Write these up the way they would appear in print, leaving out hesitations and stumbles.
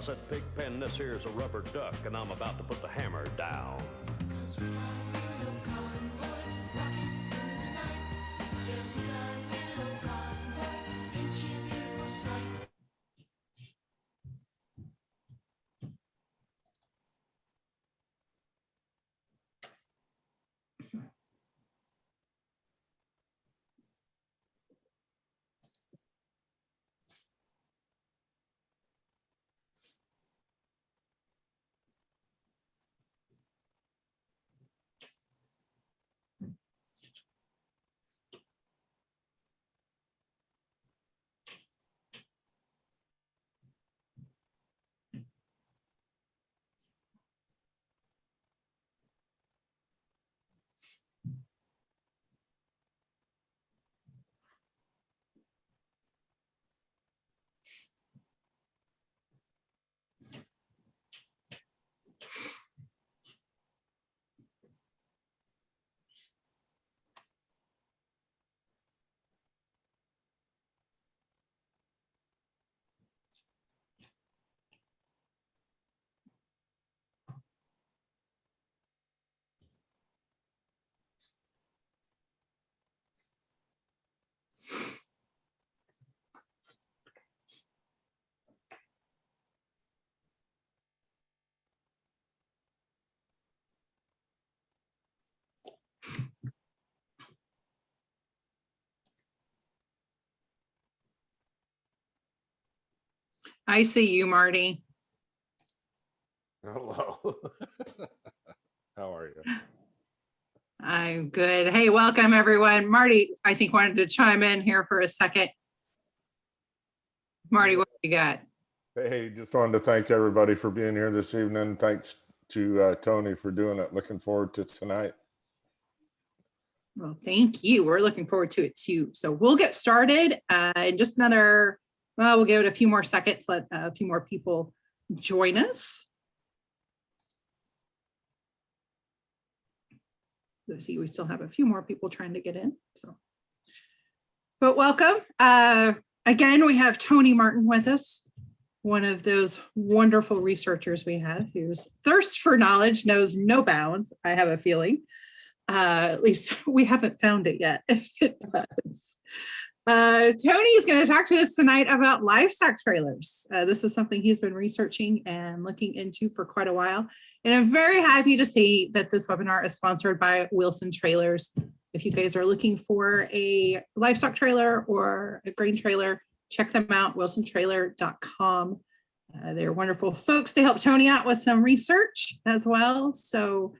said, Pigpen, this here's a rubber duck, and I'm about to put the hammer down. I see you, Marty. Hello. How are you? I'm good. Hey, welcome everyone. Marty, I think wanted to chime in here for a second. Marty, what do you got? Hey, just wanted to thank everybody for being here this evening. Thanks to Tony for doing it. Looking forward to tonight. Well, thank you. We're looking forward to it too. So we'll get started in just another, well, we'll give it a few more seconds, let a few more people join us. Let's see, we still have a few more people trying to get in. So, but welcome. Again, we have Tony Martin with us, one of those wonderful researchers we have whose thirst for knowledge knows no bounds, I have a feeling. At least we haven't found it yet, if it does. Tony is going to talk to us tonight about livestock trailers. This is something he's been researching and looking into for quite a while. And I'm very happy to see that this webinar is sponsored by Wilson Trailers. If you guys are looking for a livestock trailer or a grain trailer, check them out, wilsontrailer.com. They're wonderful folks. They help Tony out with some research as well. So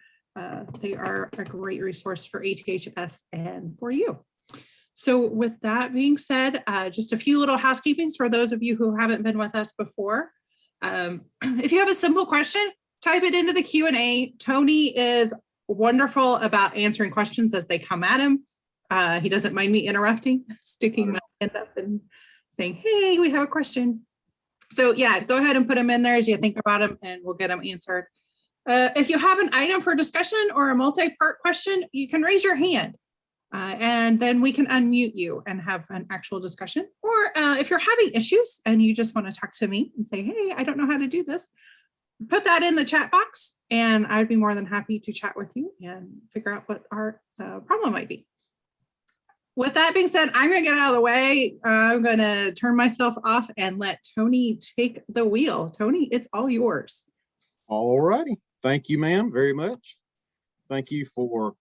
they are a great resource for ATHS and for you. So with that being said, just a few little housekeepings for those of you who haven't been with us before. If you have a simple question, type it into the Q&A. Tony is wonderful about answering questions as they come at him. He doesn't mind me interrupting, sticking my hand up and saying, hey, we have a question. So yeah, go ahead and put them in there as you think about them and we'll get them answered. If you have an item for discussion or a multi-part question, you can raise your hand and then we can unmute you and have an actual discussion. Or if you're having issues and you just want to talk to me and say, hey, I don't know how to do this, put that in the chat box and I'd be more than happy to chat with you and figure out what our problem might be. With that being said, I'm going to get out of the way. I'm going to turn myself off and let Tony take the wheel. Tony, it's all yours. All righty. Thank you, ma'am, very much. Thank you for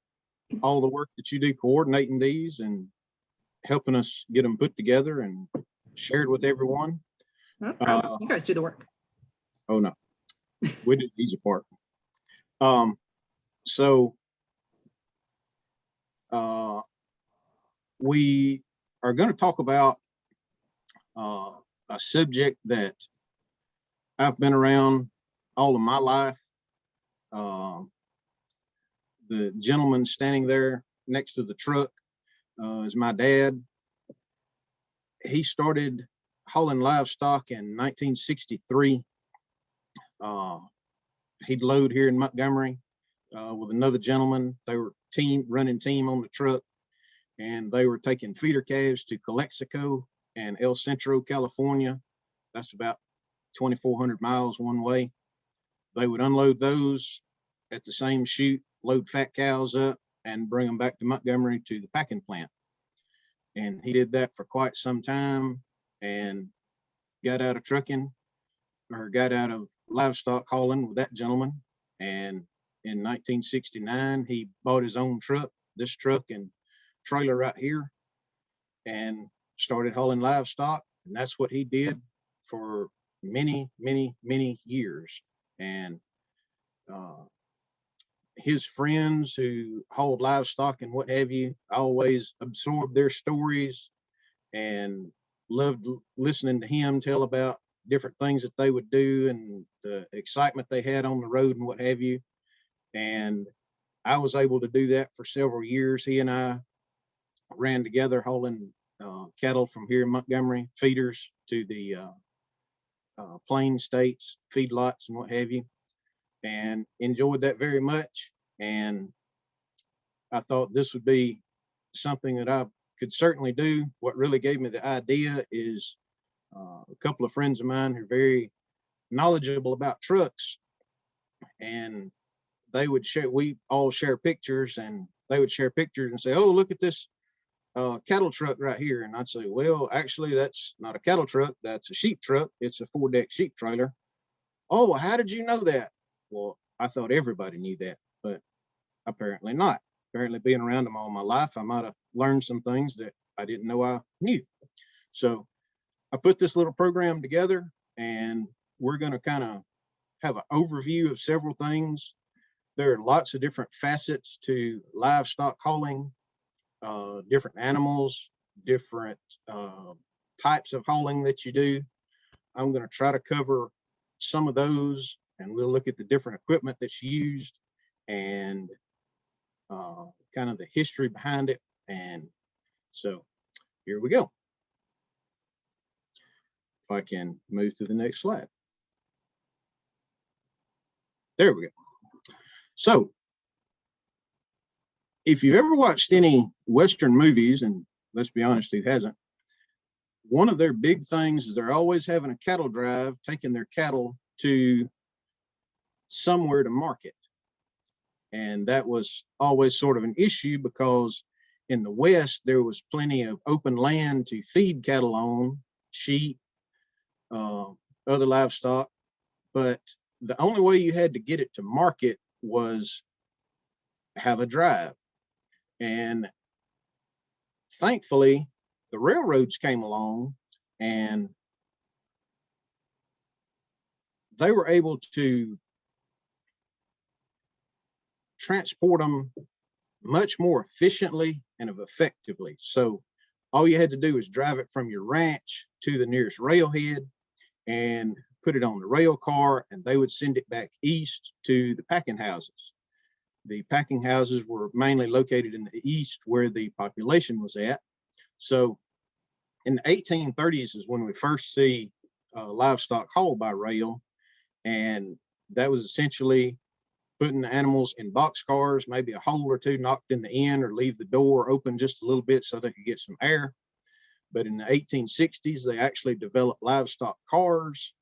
all the work that you do coordinating these and helping us get them put together and shared with everyone. No problem. You guys do the work. Oh, no. We do these apart. We are going to talk about a subject that I've been around all of my life. The gentleman standing there next to the truck is my dad. He started hauling livestock in 1963. He'd load here in Montgomery with another gentleman. They were running team on the truck, and they were taking feeder calves to Calexico and El Centro, California. That's about 2,400 miles one way. They would unload those at the same chute, load fat cows up, and bring them back to Montgomery to the packing plant. And he did that for quite some time and got out of trucking, or got out of livestock hauling with that gentleman. And in 1969, he bought his own truck, this truck and trailer right here, and started hauling livestock. And that's what he did for many, many, many years. And his friends who hauled livestock and what have you always absorbed their stories and loved listening to him tell about different things that they would do and the excitement they had on the road and what have you. And I was able to do that for several years. He and I ran together hauling cattle from here in Montgomery, feeders to the plain states, feedlots and what have you, and enjoyed that very much. And I thought this would be something that I could certainly do. What really gave me the idea is a couple of friends of mine who are very knowledgeable about trucks, and they would share, we all share pictures, and they would share pictures and say, oh, look at this cattle truck right here. And I'd say, well, actually, that's not a cattle truck. That's a sheep truck. It's a 4-deck sheep trailer. Oh, well, how did you know that? Well, I thought everybody knew that, but apparently not. Apparently, being around them all my life, I might have learned some things that I didn't know I knew. So I put this little program together, and we're going to kind of have an overview of several things. There are lots of different facets to livestock hauling, different animals, different types of hauling that you do. I'm going to try to cover some of those, and we'll look at the different equipment that's used and kind of the history behind it. And so here we go. If I can move to the next slide. There we go. So if you've ever watched any Western movies, and let's be honest, who hasn't, one of their big things is they're always having a cattle drive, taking their cattle to somewhere to market. And that was always sort of an issue because in the West, there was plenty of open land to feed cattle on, sheep, other livestock. But the only way you had to get it to market was have a drive. And thankfully, the railroads came along and they were able to transport them much more efficiently and effectively. So all you had to do was drive it from your ranch to the nearest railhead and put it on the rail car, and they would send it back east to the packing houses. The packing houses were mainly located in the east where the population was at. So in the 1830s is when we first see livestock hauled by rail, and that was essentially putting the animals in box cars, maybe a hole or two knocked in the end, or leave the door open just a little bit so they could get some air. But in the 1860s, they actually developed livestock cars.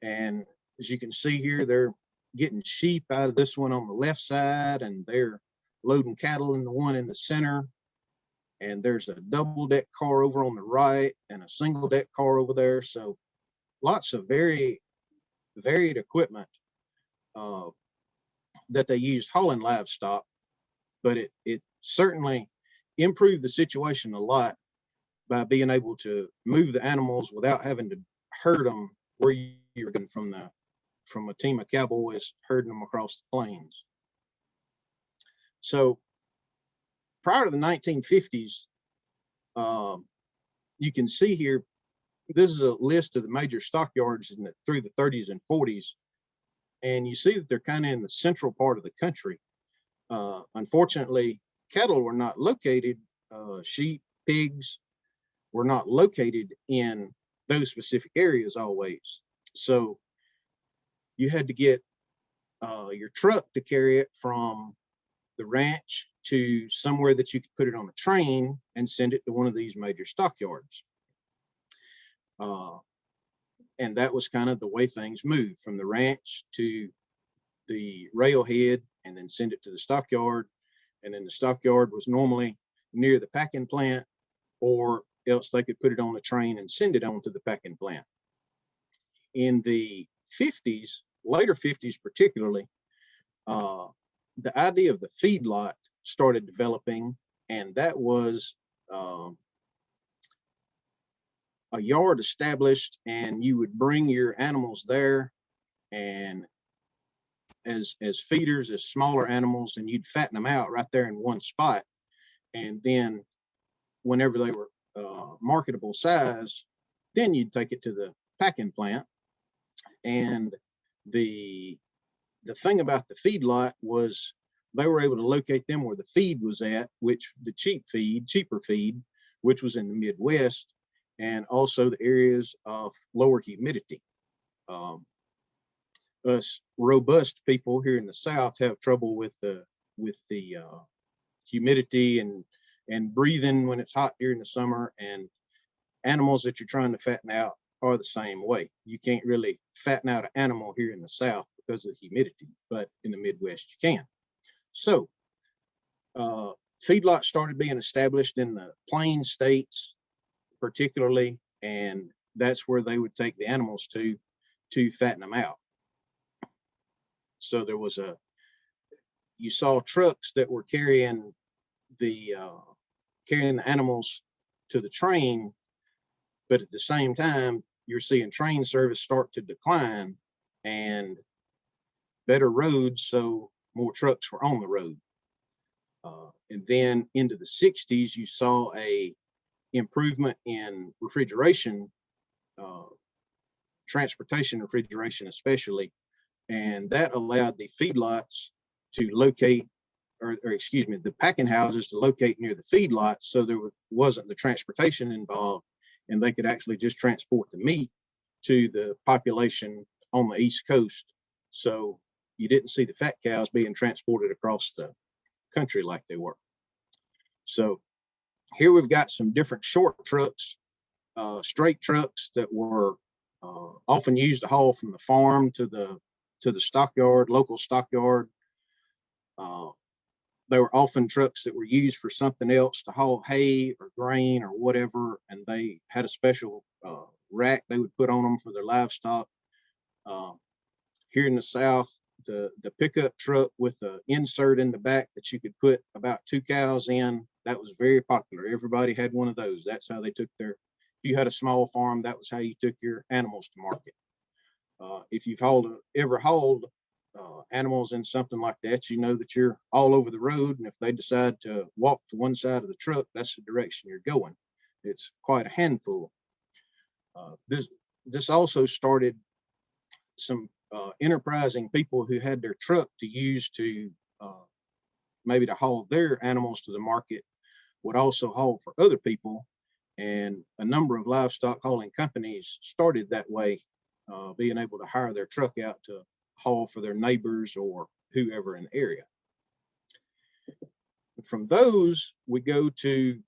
And as you can see here, they're getting sheep out of this one on the left side, and they're loading cattle in the one in the center. And there's a double deck car over on the right and a single deck car over there. So lots of very varied equipment that they used hauling livestock, but it certainly improved the situation a lot by being able to move the animals without having to herd them where you're getting from a team of cowboys herding them across the plains. So prior to the 1950s, you can see here, this is a list of the major stockyards through the 30s and 40s. And you see that they're kind of in the central part of the country. Unfortunately, cattle were not located, sheep, pigs were not located in those specific areas always. So you had to get your truck to carry it from the ranch to somewhere that you could put it on a train and send it to one of these major stockyards. And that was kind of the way things moved from the ranch to the railhead, and then send it to the stockyard. And then the stockyard was normally near the packing plant, or else they could put it on a train and send it on to the packing plant. In the 50s, later 50s particularly, the idea of the feedlot started developing, and that was a yard established, and you would bring your animals there, and as feeders, as smaller animals, and you'd fatten them out right there in one spot. And then whenever they were marketable size, then you'd take it to the packing plant. And the thing about the feedlot was they were able to locate them where the feed was at, which the cheaper feed, which was in the Midwest, and also the areas of lower humidity. Us robust people here in the South have trouble with the humidity and breathing when it's hot during the summer, and animals that you're trying to fatten out are the same way. You can't really fatten out an animal here in the South because of the humidity, but in the Midwest you can. So feedlots started being established in the plain states particularly, and that's where they would take the animals to fatten them out. So there was you saw trucks that were carrying the animals to the train, but at the same time, you're seeing train service start to decline and better roads, so more trucks were on the road. And then into the 60s, you saw a improvement in refrigeration, transportation refrigeration especially, and that allowed the feedlots to locate, or excuse me, the packing houses to locate near the feedlots, so there wasn't the transportation involved, and they could actually just transport the meat to the population on the East Coast. So you didn't see the fat cows being transported across the country like they were. So here we've got some different short trucks, straight trucks that were often used to haul from the farm to the stockyard, local stockyard. They were often trucks that were used for something else, to haul hay or grain or whatever, and they had a special rack they would put on them for their livestock. Here in the South, the pickup truck with the insert in the back that you could put about 2 cows in, that was very popular. Everybody had one of those. That's how they took their, if you had a small farm, that was how you took your animals to market. If you've ever hauled animals in something like that, you know that you're all over the road, and if they decide to walk to one side of the truck, that's the direction you're going. It's quite a handful. This also started some enterprising people who had their truck to use to maybe to haul their animals to the market, would also haul for other people, and a number of livestock hauling companies started that way, being able to hire their truck out to haul for their neighbors or whoever in the area. From those, we go to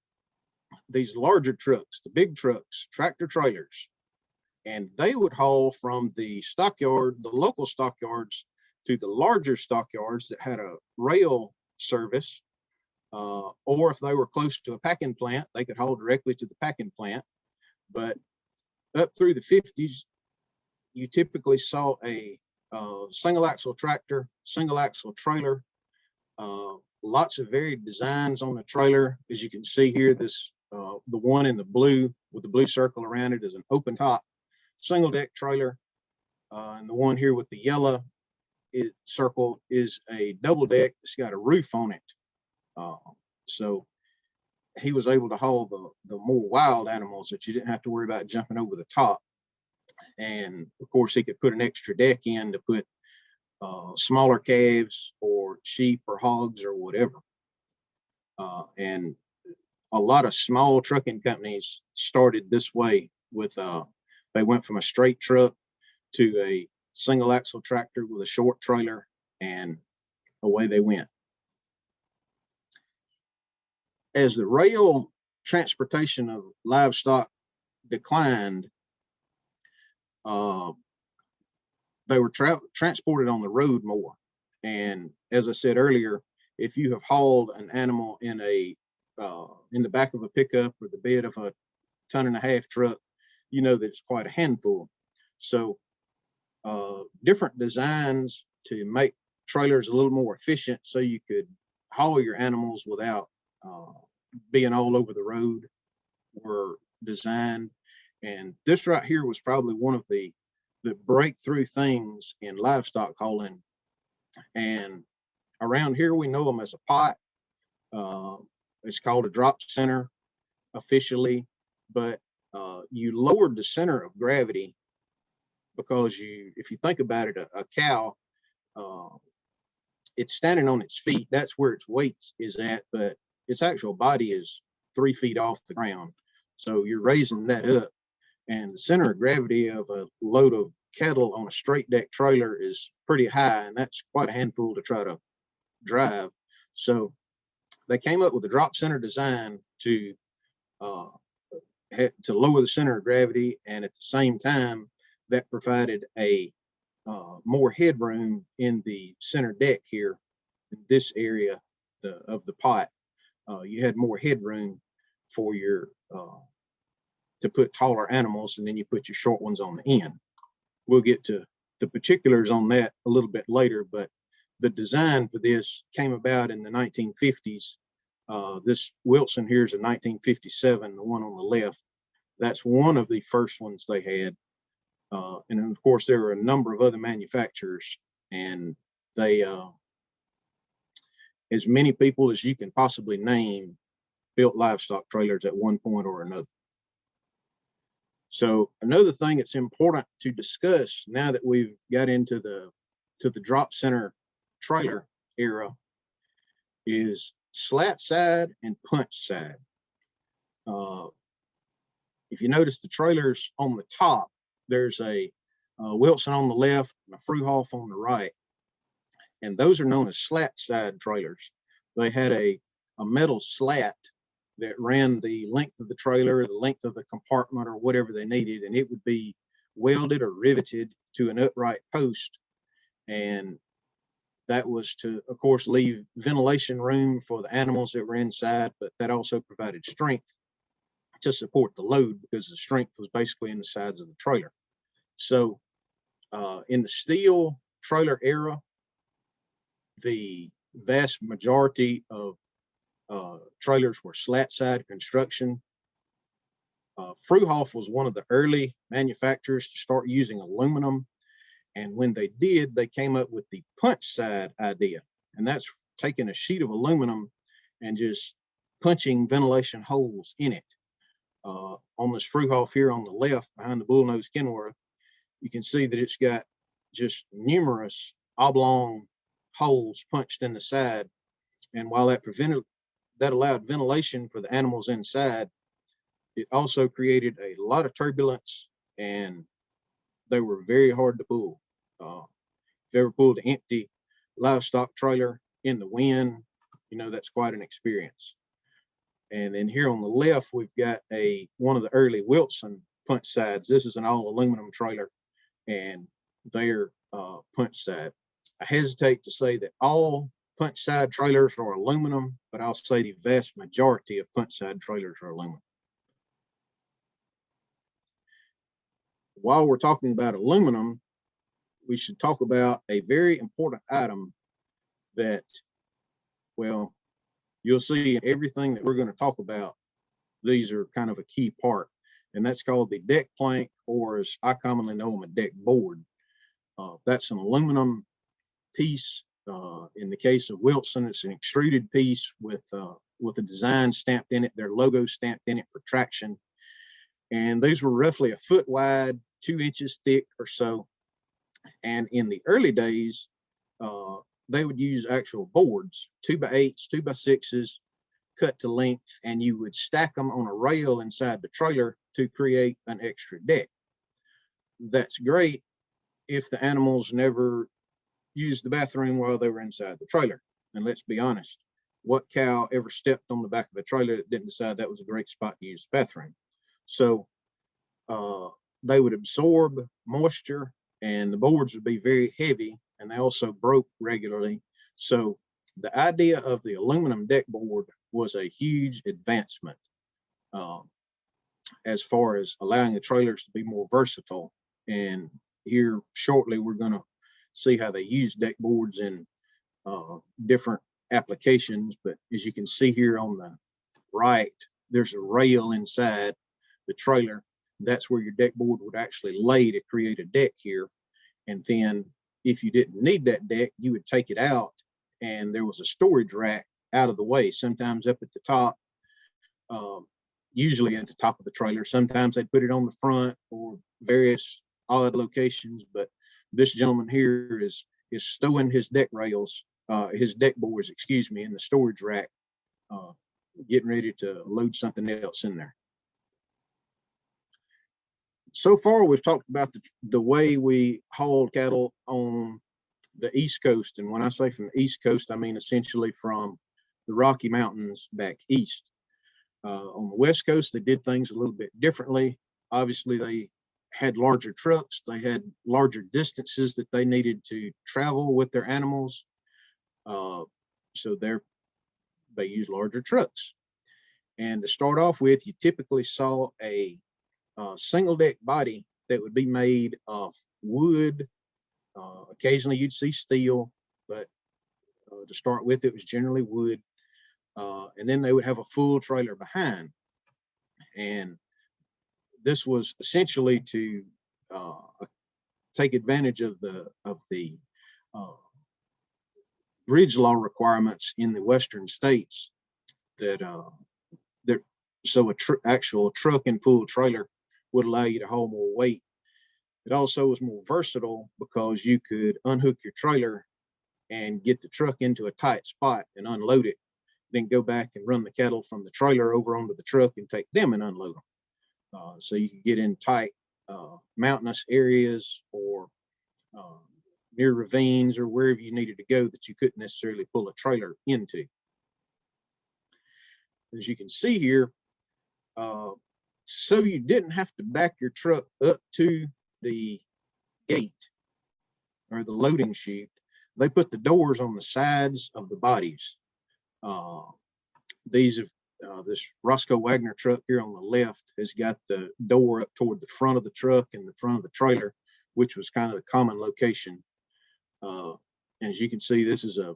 these larger trucks, the big trucks, tractor trailers, and they would haul from the stockyard, the local stockyards, to the larger stockyards that had a rail service, or if they were close to a packing plant, they could haul directly to the packing plant. But up through the 50s, you typically saw a single axle tractor, single axle trailer, lots of varied designs on the trailer. As you can see here, this the one in the blue with the blue circle around it is an open top single deck trailer, and the one here with the yellow circle is a double deck that's got a roof on it. So he was able to haul the more wild animals that you didn't have to worry about jumping over the top. And of course, he could put an extra deck in to put smaller calves or sheep or hogs or whatever. And a lot of small trucking companies started this way with, they went from a straight truck to a single axle tractor with a short trailer, and away they went. As the rail transportation of livestock declined, they were transported on the road more. And as I said earlier, if you have hauled an animal in the back of a pickup or the bed of a 1.5-ton truck, you know that it's quite a handful. So different designs to make trailers a little more efficient so you could haul your animals without being all over the road were designed. And this right here was probably one of the breakthrough things in livestock hauling. And around here we know them as a pot. It's called a drop center officially, but you lowered the center of gravity because if you think about it, a cow, it's standing on its feet. That's where its weight is at, but its actual body is 3 feet off the ground. So you're raising that up, and the center of gravity of a load of cattle on a straight deck trailer is pretty high, and that's quite a handful to try to drive. So they came up with a drop center design to lower the center of gravity, and at the same time that provided a more headroom in the center deck here in this area of the pot. You had more headroom for your to put taller animals, and then you put your short ones on the end. We'll get to the particulars on that a little bit later, but the design for this came about in the 1950s. This Wilson here is a 1957, the one on the left. That's one of the first ones they had. And then, of course, there were a number of other manufacturers, and they, as many people as you can possibly name, built livestock trailers at one point or another. So another thing that's important to discuss now that we've got into the drop center trailer era is slat side and punch side. If you notice the trailers on the top, there's a Wilson on the left and a Fruhoff on the right, and those are known as slat side trailers. They had a metal slat that ran the length of the trailer, the length of the compartment, or whatever they needed, and it would be welded or riveted to an upright post. And that was to, of course, leave ventilation room for the animals that were inside, but that also provided strength to support the load because the strength was basically in the sides of the trailer. So in the steel trailer era, the vast majority of trailers were slat side construction. Fruhoff was one of the early manufacturers to start using aluminum. And when they did, they came up with the punch side idea. And that's taking a sheet of aluminum and just punching ventilation holes in it. On this Fruhoff here on the left, behind the bullnose Kenworth, you can see that it's got just numerous oblong holes punched in the side. And while that allowed ventilation for the animals inside, it also created a lot of turbulence, and they were very hard to pull. If you ever pulled an empty livestock trailer in the wind, you know that's quite an experience. And then here on the left, we've got one of the early Wilson punch sides. This is an all aluminum trailer, and their punch side. I hesitate to say that all punch side trailers are aluminum, but I'll say the vast majority of punch side trailers are aluminum. While we're talking about aluminum, we should talk about a very important item that, well, you'll see in everything that we're going to talk about, these are kind of a key part, and that's called the deck plank, or as I commonly know them, a deck board. That's an aluminum piece. In the case of Wilson, it's an extruded piece with a design stamped in it, their logo stamped in it for traction. And these were roughly a foot wide, 2 inches thick or so. And in the early days, they would use actual boards, 2x8s, 2x6s, cut to length, and you would stack them on a rail inside the trailer to create an extra deck. That's great if the animals never used the bathroom while they were inside the trailer. And let's be honest, what cow ever stepped on the back of a trailer that didn't decide that was a great spot to use the bathroom? So they would absorb moisture, and the boards would be very heavy, and they also broke regularly. So the idea of the aluminum deck board was a huge advancement as far as allowing the trailers to be more versatile. And here shortly, we're going to see how they use deck boards in different applications. But as you can see here on the right, there's a rail inside the trailer. That's where your deck board would actually lay to create a deck here. And then if you didn't need that deck, you would take it out, and there was a storage rack out of the way, sometimes up at the top, usually at the top of the trailer. Sometimes they'd put it on the front or various odd locations, but this gentleman here is stowing his deck rails, his deck boards, excuse me, in the storage rack, getting ready to load something else in there. So far, we've talked about the way we hauled cattle on the East Coast. And when I say from the East Coast, I mean essentially from the Rocky Mountains back east. On the West Coast, they did things a little bit differently. Obviously, they had larger trucks. They had larger distances that they needed to travel with their animals. So they use larger trucks. And to start off with, you typically saw a single deck body that would be made of wood. Occasionally you'd see steel, but to start with, it was generally wood. And then they would have a full trailer behind. And this was essentially to take advantage of the bridge law requirements in the western states so actual truck and full trailer would allow you to haul more weight. It also was more versatile because you could unhook your trailer and get the truck into a tight spot and unload it, then go back and run the cattle from the trailer over onto the truck and take them and unload them. So you could get in tight mountainous areas or near ravines or wherever you needed to go that you couldn't necessarily pull a trailer into. As you can see here, so you didn't have to back your truck up to the gate or the loading chute. They put the doors on the sides of the bodies. This Roscoe Wagner truck here on the left has got the door up toward the front of the truck and the front of the trailer, which was kind of the common location. And as you can see, this is a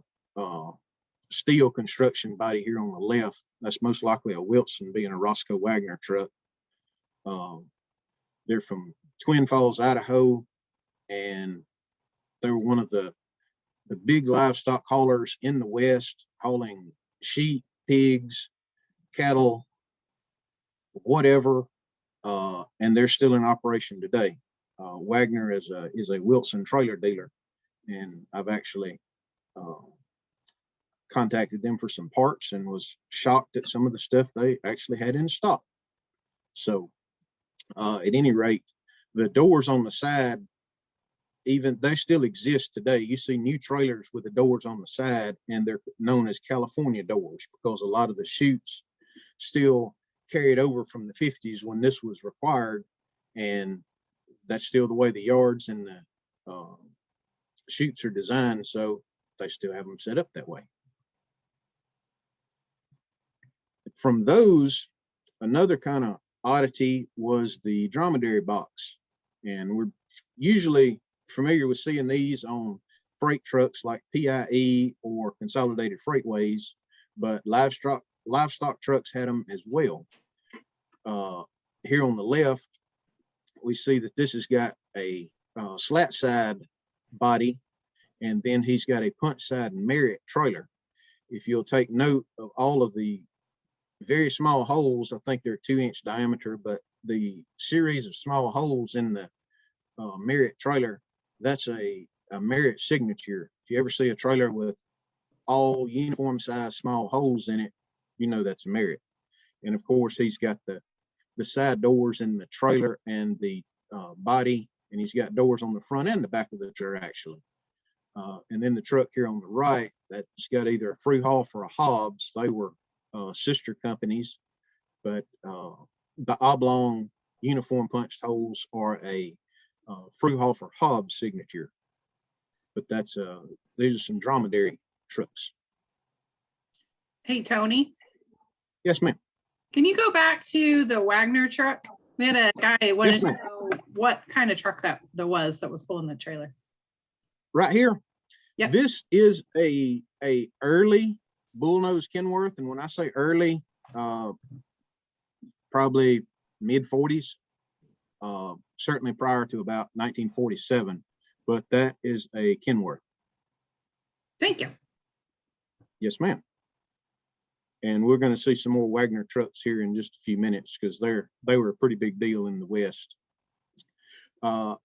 steel construction body here on the left. That's most likely a Wilson, being a Roscoe Wagner truck. They're from Twin Falls, Idaho, and they were one of the big livestock haulers in the West, hauling sheep, pigs, cattle, whatever, and they're still in operation today. Wagner is a Wilson trailer dealer, and I've actually contacted them for some parts and was shocked at some of the stuff they actually had in stock. So at any rate, the doors on the side, even they still exist today. You see new trailers with the doors on the side, and they're known as California doors because a lot of the chutes still carried over from the 50s when this was required, and that's still the way the yards and the chutes are designed, so they still have them set up that way. From those, another kind of oddity was the dromedary box, and we're usually familiar with seeing these on freight trucks like PIE or Consolidated Freightways, but livestock trucks had them as well. Here on the left, we see that this has got a slat side body, and then he's got a punch side Merit trailer. If you'll take note of all of the very small holes, I think they're 2-inch diameter, but the series of small holes in the Merit trailer, that's a Merit signature. If you ever see a trailer with all uniform size small holes in it, you know that's a Merit. And of course, he's got the side doors in the trailer and the body, and he's got doors on the front and the back of the trailer actually. And then the truck here on the right, that's got either a Freehoff or a Hobbs. They were sister companies, but the oblong uniform punched holes are a Fruhoff or Hobbs signature. But that's these are some dromedary trucks. Hey, Tony, Yes, ma'am. can you go back to the Wagner truck? We had a guy who wanted Yes, to ma'am. know what kind of truck that was pulling the trailer. Right here. Yep. This is a early bullnose Kenworth, and when I say early, probably mid 40s, certainly prior to about 1947. But that is a Kenworth. Thank you. Yes, ma'am. And we're going to see some more Wagner trucks here in just a few minutes because they were a pretty big deal in the West.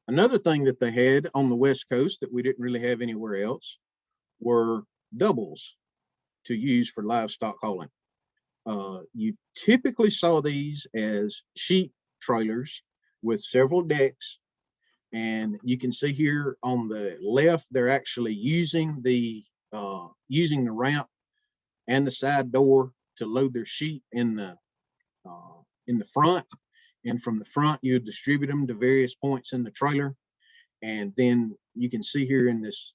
Another thing that they had on the West Coast that we didn't really have anywhere else were doubles to use for livestock hauling. You typically saw these as sheep trailers with several decks. And you can see here on the left, they're actually using the ramp and the side door to load their sheep in the front. And from the front, you distribute them to various points in the trailer. And then you can see here in this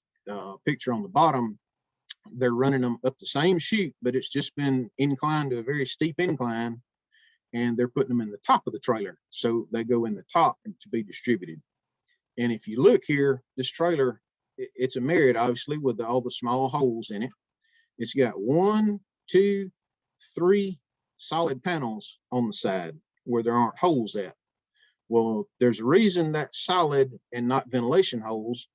picture on the bottom, they're running them up the same chute, but it's just been inclined to a very steep incline. And they're putting them in the top of the trailer. So they go in the top to be distributed. And if you look here, this trailer, it's a Marriott, obviously, with all the small holes in it. It's got 1, 2, 3 solid panels on the side where there aren't holes at. Well, there's a reason that's solid and not ventilation holes,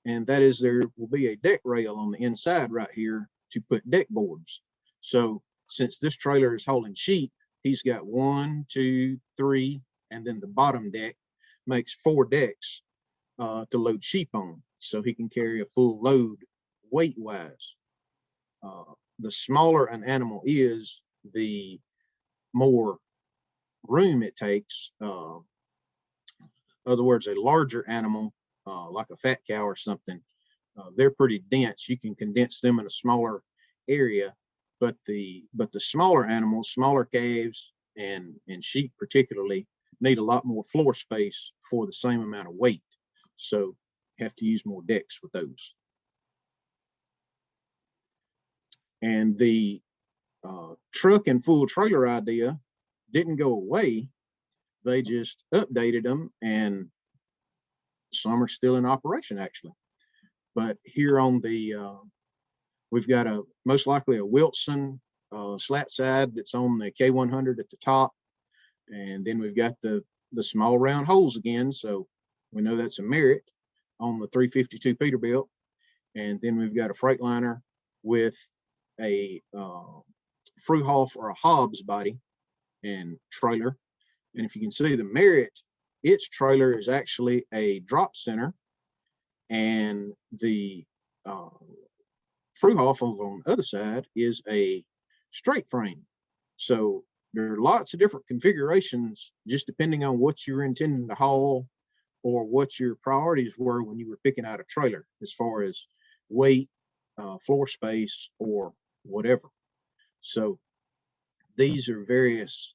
and that is there will be a deck rail on the inside right here to put deck boards. So since this trailer is hauling sheep, he's got 1, 2, 3, and then the bottom deck makes 4 decks to load sheep on, so he can carry a full load weight wise. The smaller an animal is, the more room it takes. In other words, a larger animal, like a fat cow or something, they're pretty dense. You can condense them in a smaller area, but the smaller animals, smaller calves and sheep particularly, need a lot more floor space for the same amount of weight. So have to use more decks with those. And the truck and full trailer idea didn't go away. They just updated them, and some are still in operation actually. But here on the, we've got most likely a Wilson slat side that's on the K100 at the top. And then we've got the small round holes again. So we know that's a Marriott on the 352 Peterbilt. And then we've got a Freightliner with a Fruhoff or a Hobbs body and trailer. And if you can see the Marriott, its trailer is actually a drop center, and the Fruhoff on the other side is a straight frame. So there are lots of different configurations just depending on what you're intending to haul or what your priorities were when you were picking out a trailer as far as weight, floor space, or whatever. So these are various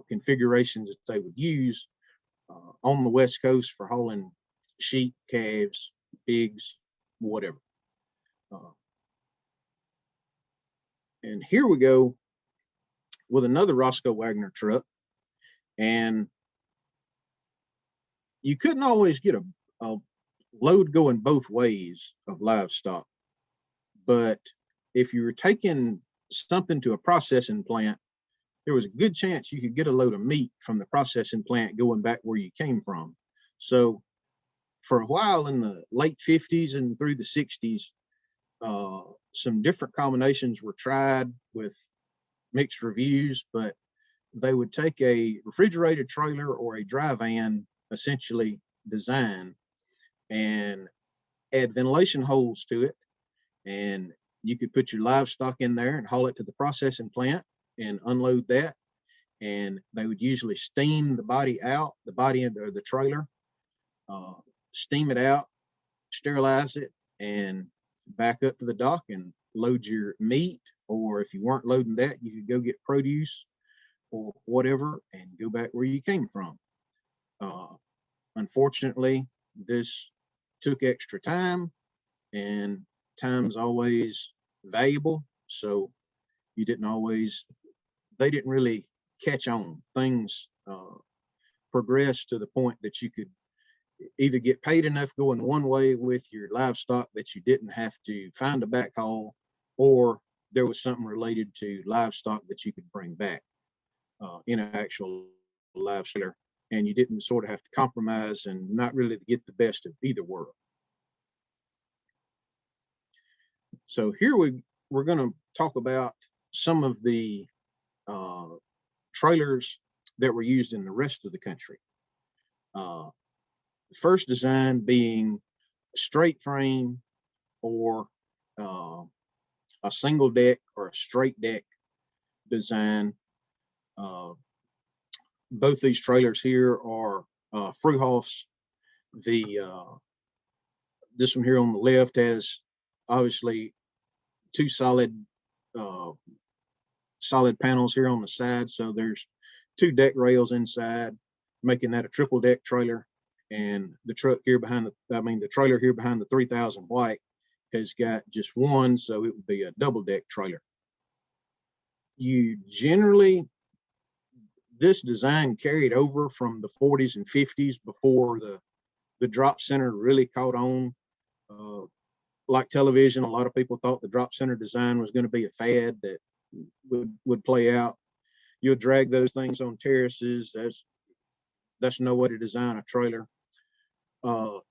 configurations that they would use on the West Coast for hauling sheep, calves, pigs, whatever. And here we go with another Roscoe Wagner truck. And you couldn't always get a load going both ways of livestock. But if you were taking something to a processing plant, there was a good chance you could get a load of meat from the processing plant going back where you came from. So for a while in the late 50s and through the 60s, some different combinations were tried with mixed reviews, but they would take a refrigerated trailer or a dry van, essentially design, and add ventilation holes to it. And you could put your livestock in there and haul it to the processing plant and unload that. And they would usually steam the body out, the body or the trailer, steam it out, sterilize it, and back up to the dock and load your meat. Or if you weren't loading that, you could go get produce or whatever and go back where you came from. Unfortunately, this took extra time, and time's always valuable. So you didn't always, they didn't really catch on. Things progressed to the point that you could either get paid enough going one way with your livestock that you didn't have to find a backhaul, or there was something related to livestock that you could bring back in an actual livestock, and you didn't sort of have to compromise and not really get the best of either world. So here we're going to talk about some of the trailers that were used in the rest of the country. The first design being a straight frame or a single deck or a straight deck design. Both these trailers here are Fruehof's. This one here on the left has obviously two solid panels here on the side. So there's two deck rails inside, making that a triple deck trailer. And the truck here behind the trailer here behind the 3000 white has got just one, so it would be a double deck trailer. You generally, this design carried over from the 40s and 50s before the drop center really caught on. Like television, a lot of people thought the drop center design was going to be a fad that would play out. You'll drag those things on terraces. That's no way to design a trailer.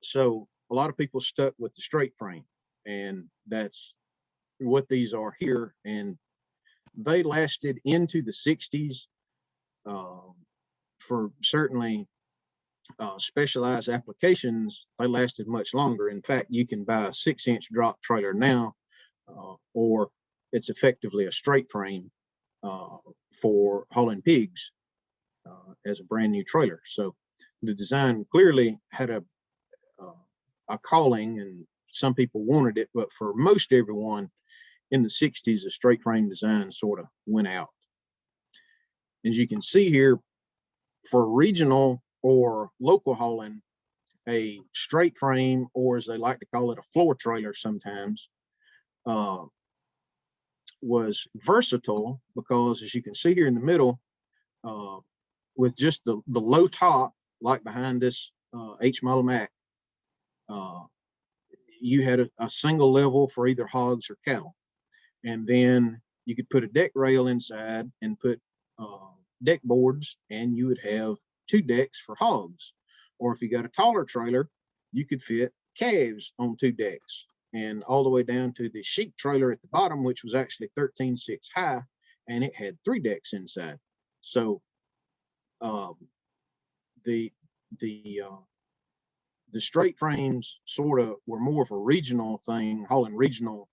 So a lot of people stuck with the straight frame, and that's what these are here. And they lasted into the 60s for certainly specialized applications. They lasted much longer. In fact, you can buy a 6-inch drop trailer now, or it's effectively a straight frame for hauling pigs as a brand new trailer. So the design clearly had a calling, and some people wanted it, but for most everyone in the 60s, the straight frame design sort of went out. As you can see here, for regional or local hauling, a straight frame, or as they like to call it, a floor trailer sometimes, was versatile because, as you can see here in the middle, with just the low top, like behind this H model Mack, you had a single level for either hogs or cattle. And then you could put a deck rail inside and put deck boards, and you would have 2 decks for hogs. Or if you got a taller trailer, you could fit calves on 2 decks, and all the way down to the sheep trailer at the bottom, which was actually 13.6 high, and it had 3 decks inside. So the straight frames sort of were more of a regional thing, hauling regional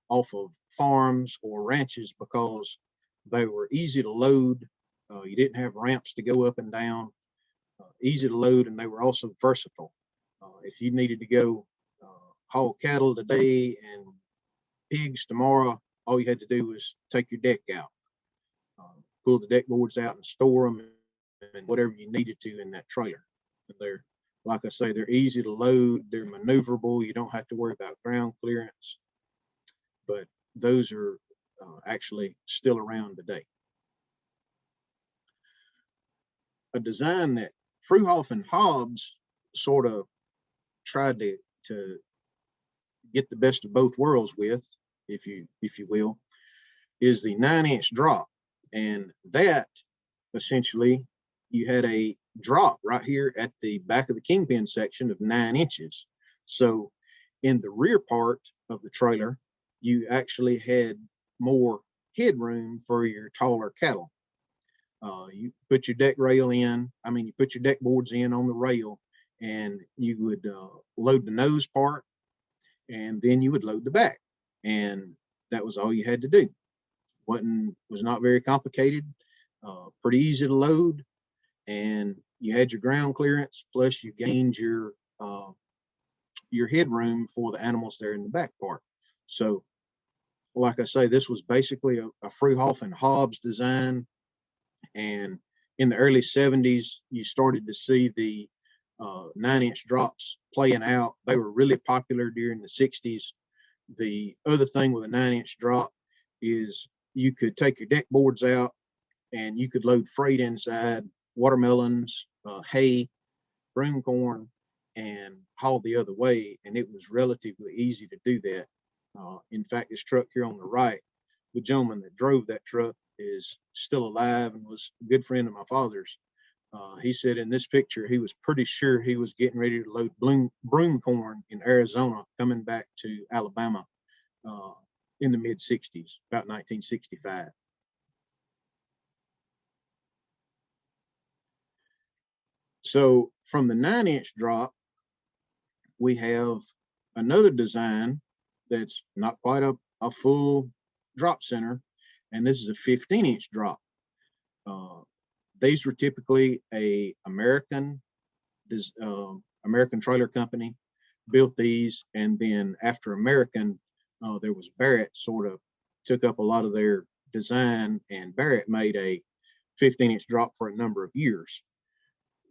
off of farms or ranches, because they were easy to load. You didn't have ramps to go up and down, easy to load, and they were also versatile. If you needed to go haul cattle today and pigs tomorrow, all you had to do was take your deck out, pull the deck boards out and store them, and whatever you needed to in that trailer. And they're, like I say, they're easy to load, they're maneuverable, you don't have to worry about ground clearance. But those are actually still around today. A design that Fruehof and Hobbs sort of tried to get the best of both worlds with, if you will, is the 9-inch drop. And that essentially, you had a drop right here at the back of the kingpin section of 9 inches. So in the rear part of the trailer, you actually had more headroom for your taller cattle. You put your deck rail in, you put your deck boards in on the rail, and you would load the nose part, and then you would load the back. And that was all you had to do. Was not very complicated, pretty easy to load, and you had your ground clearance, plus you gained your headroom for the animals there in the back part. So, like I say, this was basically a Fruehof and Hobbs design, and In the early 70s, you started to see the 9-inch drops playing out. They were really popular during the 60s. The other thing with a 9-inch drop is you could take your deck boards out and you could load freight inside, watermelons, hay, broom corn, and haul the other way. And it was relatively easy to do that. In fact, this truck here on the right, the gentleman that drove that truck is still alive and was a good friend of my father's. He said in this picture, he was pretty sure he was getting ready to load broom corn in Arizona, coming back to Alabama in the mid 60s, about 1965. So from the 9-inch drop, we have another design that's not quite a full drop center, and this is a 15-inch drop. These were typically a American trailer company built these, and then after American, there was Barrett sort of took up a lot of their design, and Barrett made a 15-inch drop for a number of years.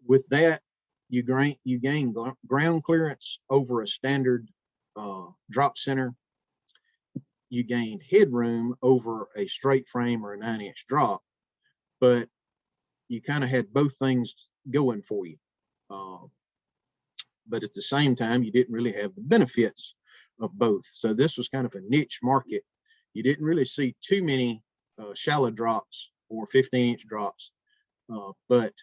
With that, you gain ground clearance over a standard drop center. You gained headroom over a straight frame or a 9-inch drop, but you kind of had both things going for you. But at the same time, you didn't really have the benefits of both. So this was kind of a niche market. You didn't really see too many shallow drops or 15-inch drops, but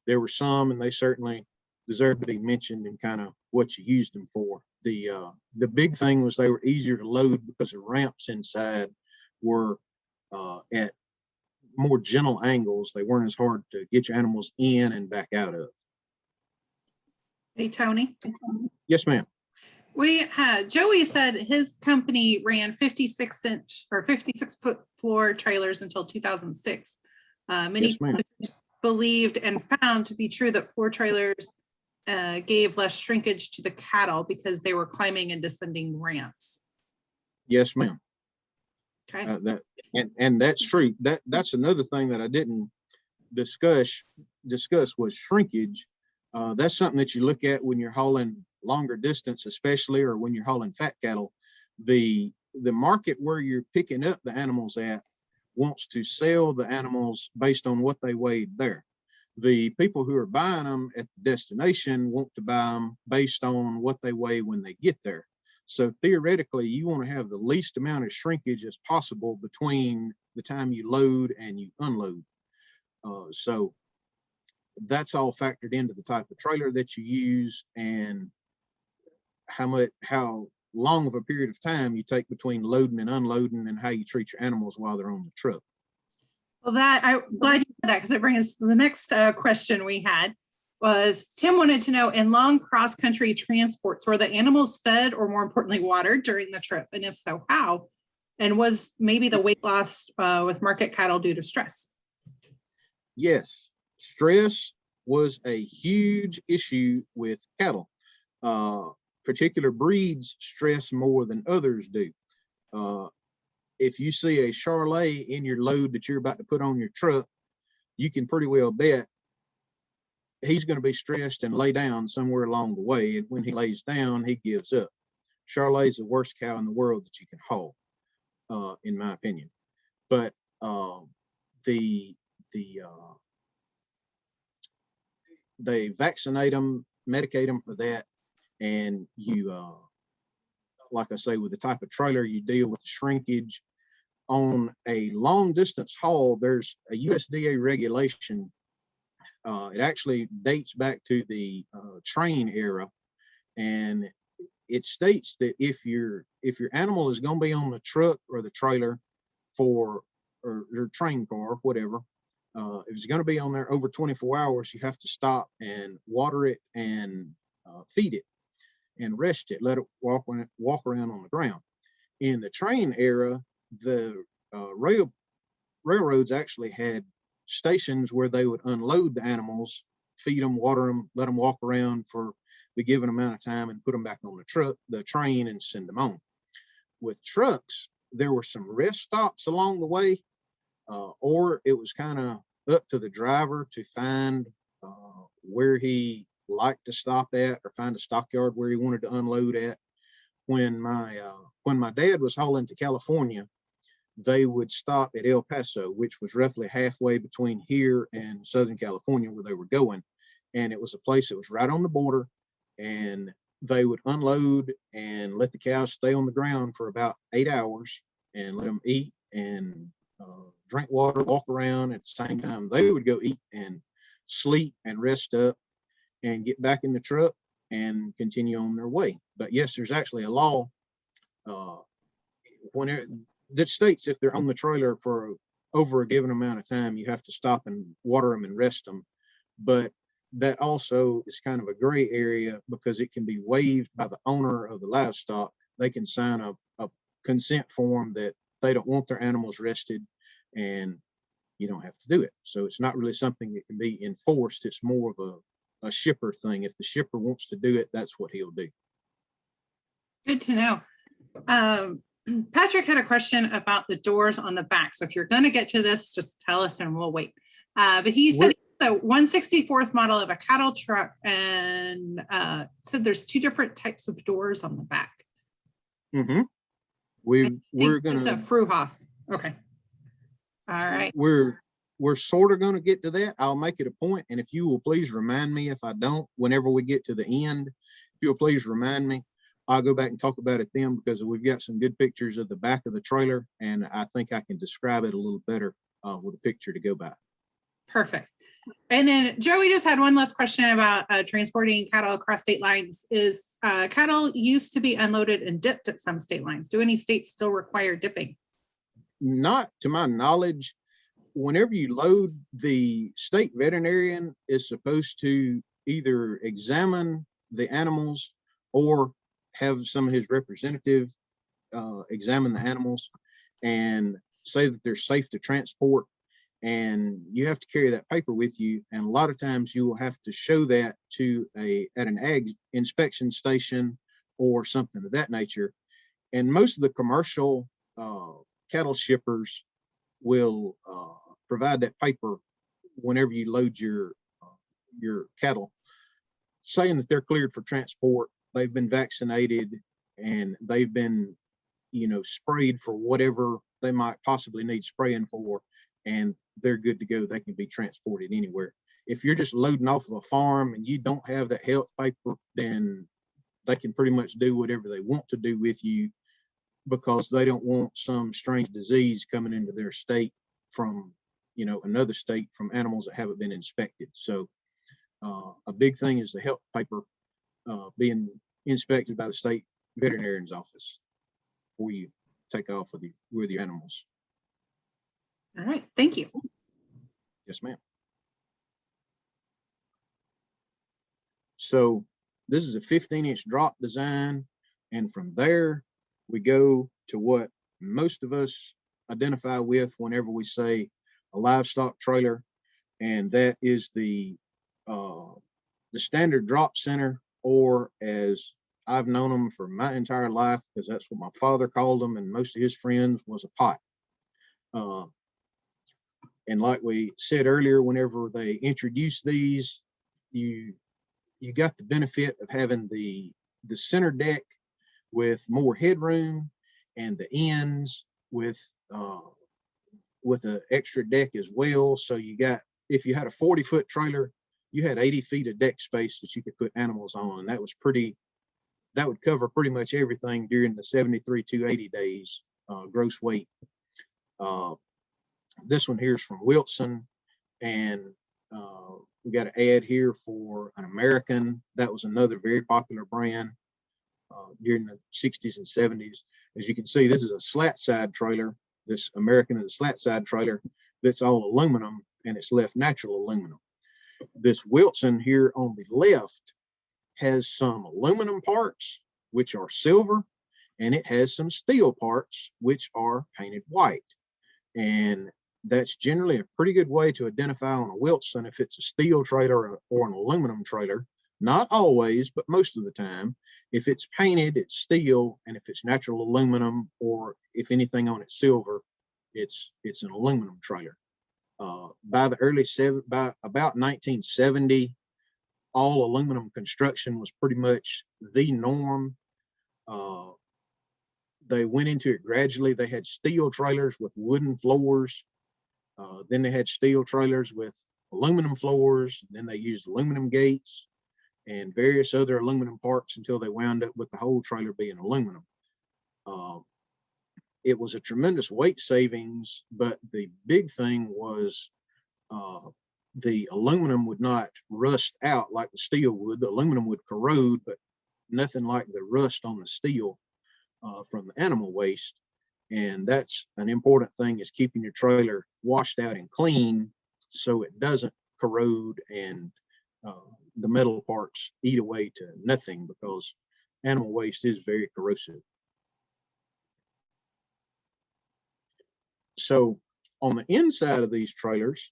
there were some, and they certainly deserve to be mentioned in kind of what you used them for. The big thing was they were easier to load because the ramps inside were at more gentle angles. They weren't as hard to get your animals in and back out of. Hey, Tony. Yes, ma'am. We had Joey said his company ran 56-inch or 56-foot floor trailers until 2006. Many Yes, ma'am. believed and found to be true that floor trailers gave less shrinkage to the cattle because they were climbing and descending ramps. Yes, ma'am. Okay. And that's true. That's another thing that I didn't discuss was shrinkage. That's something that you look at when you're hauling longer distance, especially, or when you're hauling fat cattle. The market where you're picking up the animals at wants to sell the animals based on what they weighed there. The people who are buying them at the destination want to buy them based on what they weigh when they get there. So theoretically, you want to have the least amount of shrinkage as possible between the time you load and you unload. So that's all factored into the type of trailer that you use and how long of a period of time you take between loading and unloading, and how you treat your animals while they're on the truck. Well, I'm glad you said that, because it brings us to the next question we had. Was Tim wanted to know, in long cross-country transports, were the animals fed or, more importantly, watered during the trip? And if so, how? And was maybe the weight loss with market cattle due to stress? Yes, stress was a huge issue with cattle. Particular breeds stress more than others do. If you see a Charolais in your load that you're about to put on your truck, you can pretty well bet he's going to be stressed and lay down somewhere along the way. And when he lays down, he gives up. Charolais is the worst cow in the world that you can haul, in my opinion. But they vaccinate them, medicate them for that, and you, like I say, with the type of trailer, you deal with the shrinkage. On a long distance haul, there's a USDA regulation. It actually dates back to the train era, and it states that if your animal is going to be on the truck or the trailer or your train car, whatever, if it's going to be on there over 24 hours, you have to stop and water it and feed it and rest it, let it walk around on the ground. In the train era, the railroads actually had stations where they would unload the animals, feed them, water them, let them walk around for the given amount of time, and put them back on the train, and send them on. With trucks, there were some rest stops along the way, or it was kind of up to the driver to find where he liked to stop at or find a stockyard where he wanted to unload at. When my dad was hauling to California, they would stop at El Paso, which was roughly halfway between here and Southern California where they were going. And it was a place that was right on the border, and they would unload and let the cows stay on the ground for about 8 hours and let them eat and drink water, walk around. At the same time, they would go eat and sleep and rest up and get back in the truck and continue on their way. But yes, there's actually a law that states if they're on the trailer for over a given amount of time, you have to stop and water them and rest them. But that also is kind of a gray area because it can be waived by the owner of the livestock. They can sign a consent form that they don't want their animals rested, and you don't have to do it. So it's not really something that can be enforced. It's more of a shipper thing. If the shipper wants to do it, that's what he'll do. Good to know. Patrick had a question about the doors on the back. So if you're going to get to this, just tell us and we'll wait. But he said the 164th model of a cattle truck and said there's two different types of doors on the back. Mm-hmm. We're gonna. It's a Fruhoff. Okay. All right. We're sort of going to get to that. I'll make it a point, and if you will please remind me if I don't, whenever we get to the end, if you'll please remind me, I'll go back and talk about it then, because we've got some good pictures of the back of the trailer, and I think I can describe it a little better with a picture to go by. Perfect. And then Joey just had one last question about transporting cattle across state lines. Is cattle used to be unloaded and dipped at some state lines? Do any states still require dipping? Not to my knowledge. Whenever you load, the state veterinarian is supposed to either examine the animals or have some of his representative examine the animals and say that they're safe to transport. And you have to carry that paper with you. And a lot of times you will have to show that to at an ag inspection station or something of that nature. And most of the commercial cattle shippers will provide that paper whenever you load your cattle, saying that they're cleared for transport, they've been vaccinated, and they've been, sprayed for whatever they might possibly need spraying for, and they're good to go. They can be transported anywhere. If you're just loading off of a farm and you don't have that health paper, then they can pretty much do whatever they want to do with you, because they don't want some strange disease coming into their state from, another state from animals that haven't been inspected. So a big thing is the health paper being inspected by the state veterinarian's office before you take off with your animals. All right. Thank you. Yes, ma'am. So this is a 15-inch drop design. And from there, we go to what most of us identify with whenever we say a livestock trailer, and that is the standard drop center, or as I've known them for my entire life, because that's what my father called them and most of his friends, was a pot. And like we said earlier, whenever they introduced these, you got the benefit of having the center deck with more headroom, and the ends with an extra deck as well. So you got, if you had a 40-foot trailer, you had 80 feet of deck space that you could put animals on. And that would cover pretty much everything during the 73 to 80 days gross weight. This one here is from Wilson, and we got an ad here for an American. That was another very popular brand during the 60s and 70s. As you can see, this is a slat side trailer. This American is a slat side trailer that's all aluminum, and it's left natural aluminum. This Wilson here on the left has some aluminum parts, which are silver, and it has some steel parts, which are painted white. And that's generally a pretty good way to identify on a Wilson if it's a steel trailer or an aluminum trailer. Not always, but most of the time. If it's painted, it's steel, and if it's natural aluminum, or if anything on it's silver, it's an aluminum trailer. By about 1970, all aluminum construction was pretty much the norm. They went into it gradually. They had steel trailers with wooden floors. Then they had steel trailers with aluminum floors. Then they used aluminum gates and various other aluminum parts until they wound up with the whole trailer being aluminum. It was a tremendous weight savings, but the big thing was the aluminum would not rust out like the steel would. The aluminum would corrode, but nothing like the rust on the steel from the animal waste. And that's an important thing, is keeping your trailer washed out and clean so it doesn't corrode and the metal parts eat away to nothing, because animal waste is very corrosive. So on the inside of these trailers,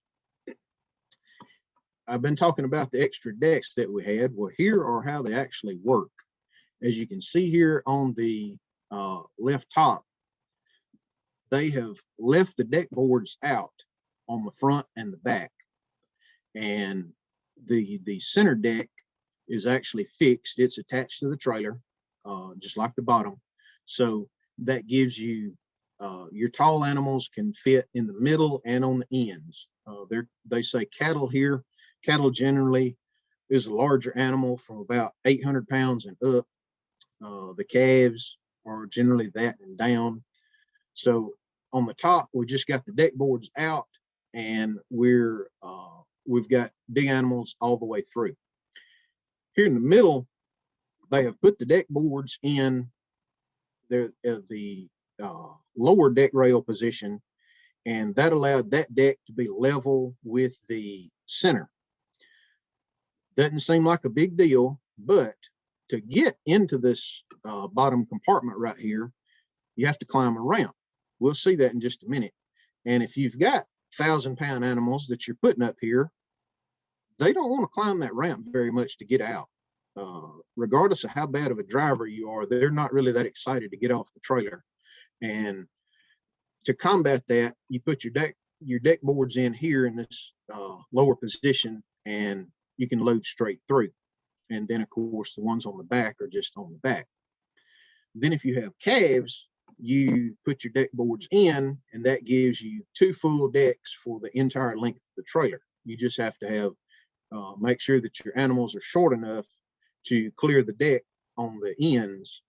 I've been talking about the extra decks that we had. Well, here are how they actually work. As you can see here on the left top, they have left the deck boards out on the front and the back. And the center deck is actually fixed. It's attached to the trailer, just like the bottom. So that gives you, your tall animals can fit in the middle and on the ends. They say cattle here. Cattle generally is a larger animal from about 800 pounds and up. The calves are generally that and down. So on the top, we just got the deck boards out, and we've got big animals all the way through. Here in the middle, they have put the deck boards in the lower deck rail position, and that allowed that deck to be level with the center. Doesn't seem like a big deal, but to get into this bottom compartment right here, you have to climb a ramp. We'll see that in just a minute. And if you've got 1,000-pound animals that you're putting up here, they don't want to climb that ramp very much to get out. Regardless of how bad of a driver you are, they're not really that excited to get off the trailer. And to combat that, you put your deck boards in here in this lower position, and you can load straight through. And then, of course, the ones on the back are just on the back. Then if you have calves, you put your deck boards in, and that gives you 2 full decks for the entire length of the trailer. You just have to have make sure that your animals are short enough to clear the deck on the ends,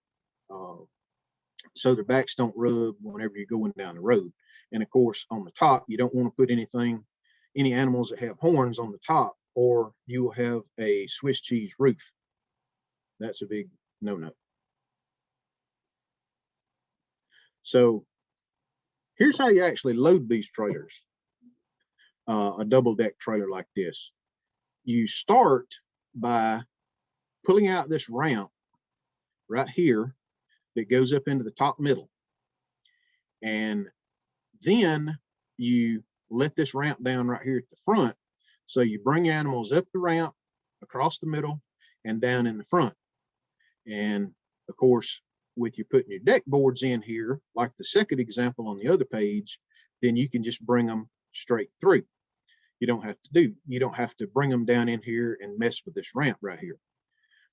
so their backs don't rub whenever you're going down the road. And of course, on the top, you don't want to put any animals that have horns on the top, or you will have a Swiss cheese roof. That's a big no-no. So here's how you actually load these trailers, a double deck trailer like this. You start by pulling out this ramp right here that goes up into the top middle. And then you let this ramp down right here at the front. So you bring your animals up the ramp, across the middle, and down in the front. And of course, with you putting your deck boards in here, like the second example on the other page, then you can just bring them straight through. You don't have to bring them down in here and mess with this ramp right here.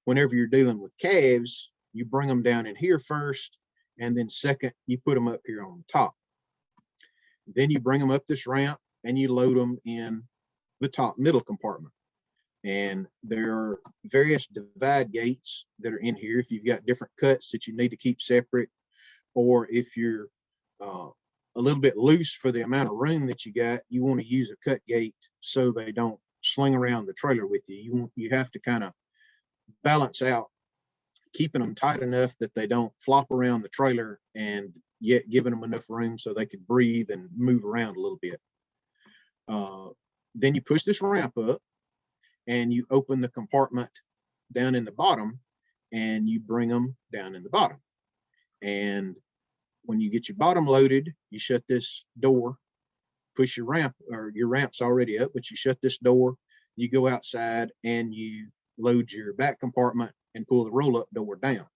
Whenever you're dealing with calves, you bring them down in here first, and then second, you put them up here on the top. Then you bring them up this ramp and you load them in the top middle compartment. And there are various divide gates that are in here if you've got different cuts that you need to keep separate, or if you're a little bit loose for the amount of room that you got, you want to use a cut gate so they don't sling around the trailer with you. You have to kind of balance out, keeping them tight enough that they don't flop around the trailer, and yet giving them enough room so they can breathe and move around a little bit. Then you push this ramp up, and you open the compartment down in the bottom, and you bring them down in the bottom. And when you get your bottom loaded, you shut this door, push your ramp, or your ramp's already up, but you shut this door, you go outside, and you load your back compartment and pull the roll-up door down.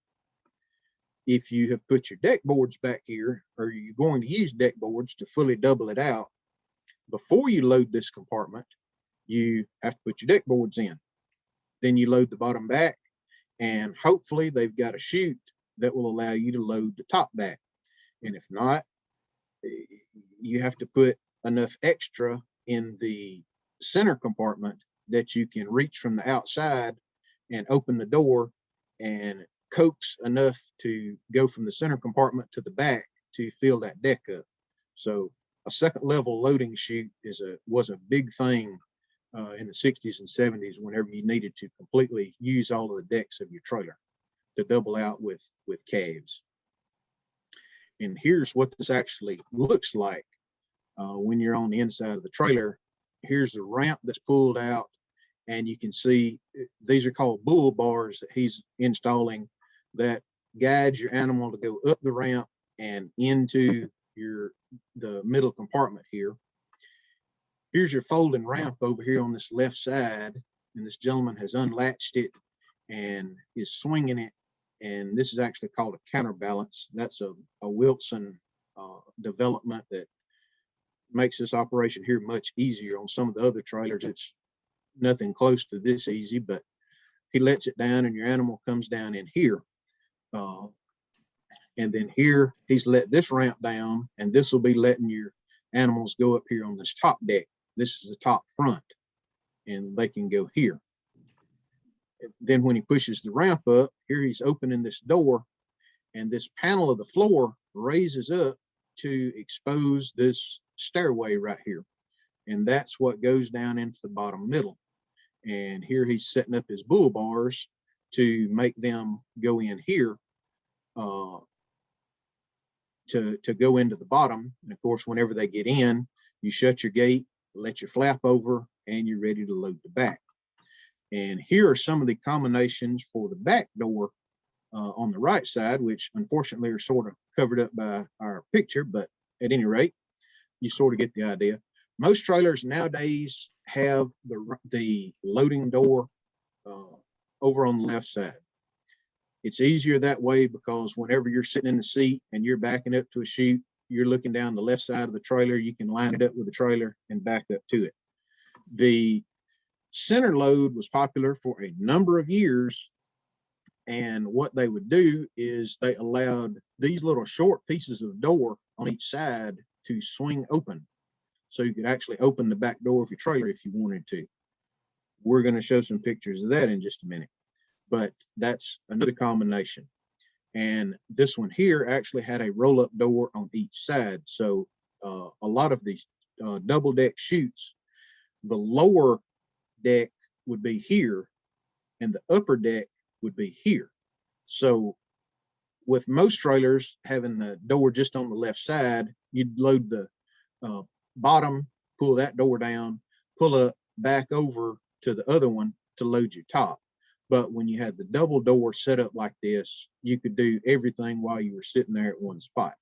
If you have put your deck boards back here, or you're going to use deck boards to fully double it out, before you load this compartment, you have to put your deck boards in. Then you load the bottom back, and hopefully they've got a chute that will allow you to load the top back. And if not, you have to put enough extra in the center compartment that you can reach from the outside and open the door and coax enough to go from the center compartment to the back to fill that deck up. So a second level loading chute was a big thing in the 60s and 70s whenever you needed to completely use all of the decks of your trailer to double out with calves. And here's what this actually looks like when you're on the inside of the trailer. Here's the ramp that's pulled out, and you can see these are called bull bars that he's installing that guides your animal to go up the ramp and into the middle compartment here. Here's your folding ramp over here on this left side, and this gentleman has unlatched it and is swinging it. And this is actually called a counterbalance. That's a Wilson development that makes this operation here much easier. On some of the other trailers, it's nothing close to this easy, but he lets it down and your animal comes down in here. And then here he's let this ramp down, and this will be letting your animals go up here on this top deck. This is the top front, and they can go here. Then when he pushes the ramp up, here he's opening this door, and this panel of the floor raises up to expose this stairway right here. And that's what goes down into the bottom middle. And here he's setting up his bull bars to make them go in here to go into the bottom. And of course, whenever they get in, you shut your gate, let your flap over, and you're ready to load the back. And here are some of the combinations for the back door on the right side, which unfortunately are sort of covered up by our picture, but at any rate, you sort of get the idea. Most trailers nowadays have the loading door over on the left side. It's easier that way because whenever you're sitting in the seat and you're backing up to a chute, you're looking down the left side of the trailer, you can line it up with the trailer and back up to it. The center load was popular for a number of years, and what they would do is they allowed these little short pieces of door on each side to swing open, so you could actually open the back door of your trailer if you wanted to. We're going to show some pictures of that in just a minute, but that's another combination. And this one here actually had a roll-up door on each side. So a lot of these double deck chutes, the lower deck would be here and the upper deck would be here. So with most trailers having the door just on the left side, you'd load the bottom, pull that door down, pull up back over to the other one to load your top. But when you had the double door set up like this, you could do everything while you were sitting there at one spot.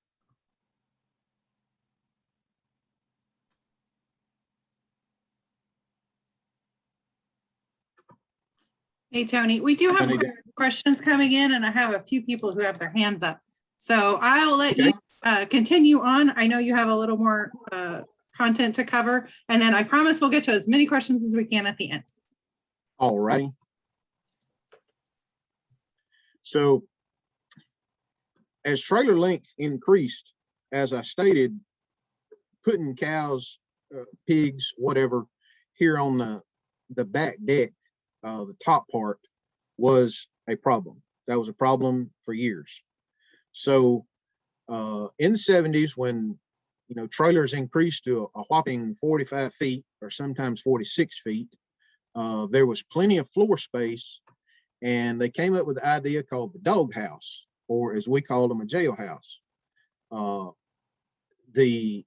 Hey, Tony, we do have questions coming in, and I have a few people who have their hands up. So I'll let you continue on. I know you have a little more content to cover, and then I promise we'll get to as many questions as we can at the end. All righty. So as trailer length increased, as I stated, putting cows, pigs, whatever, here on the back deck, the top part, was a problem. That was a problem for years. So in the 70s, when trailers increased to a whopping 45 feet or sometimes 46 feet, there was plenty of floor space, and they came up with the idea called the dog house, or as we call them, a jailhouse. The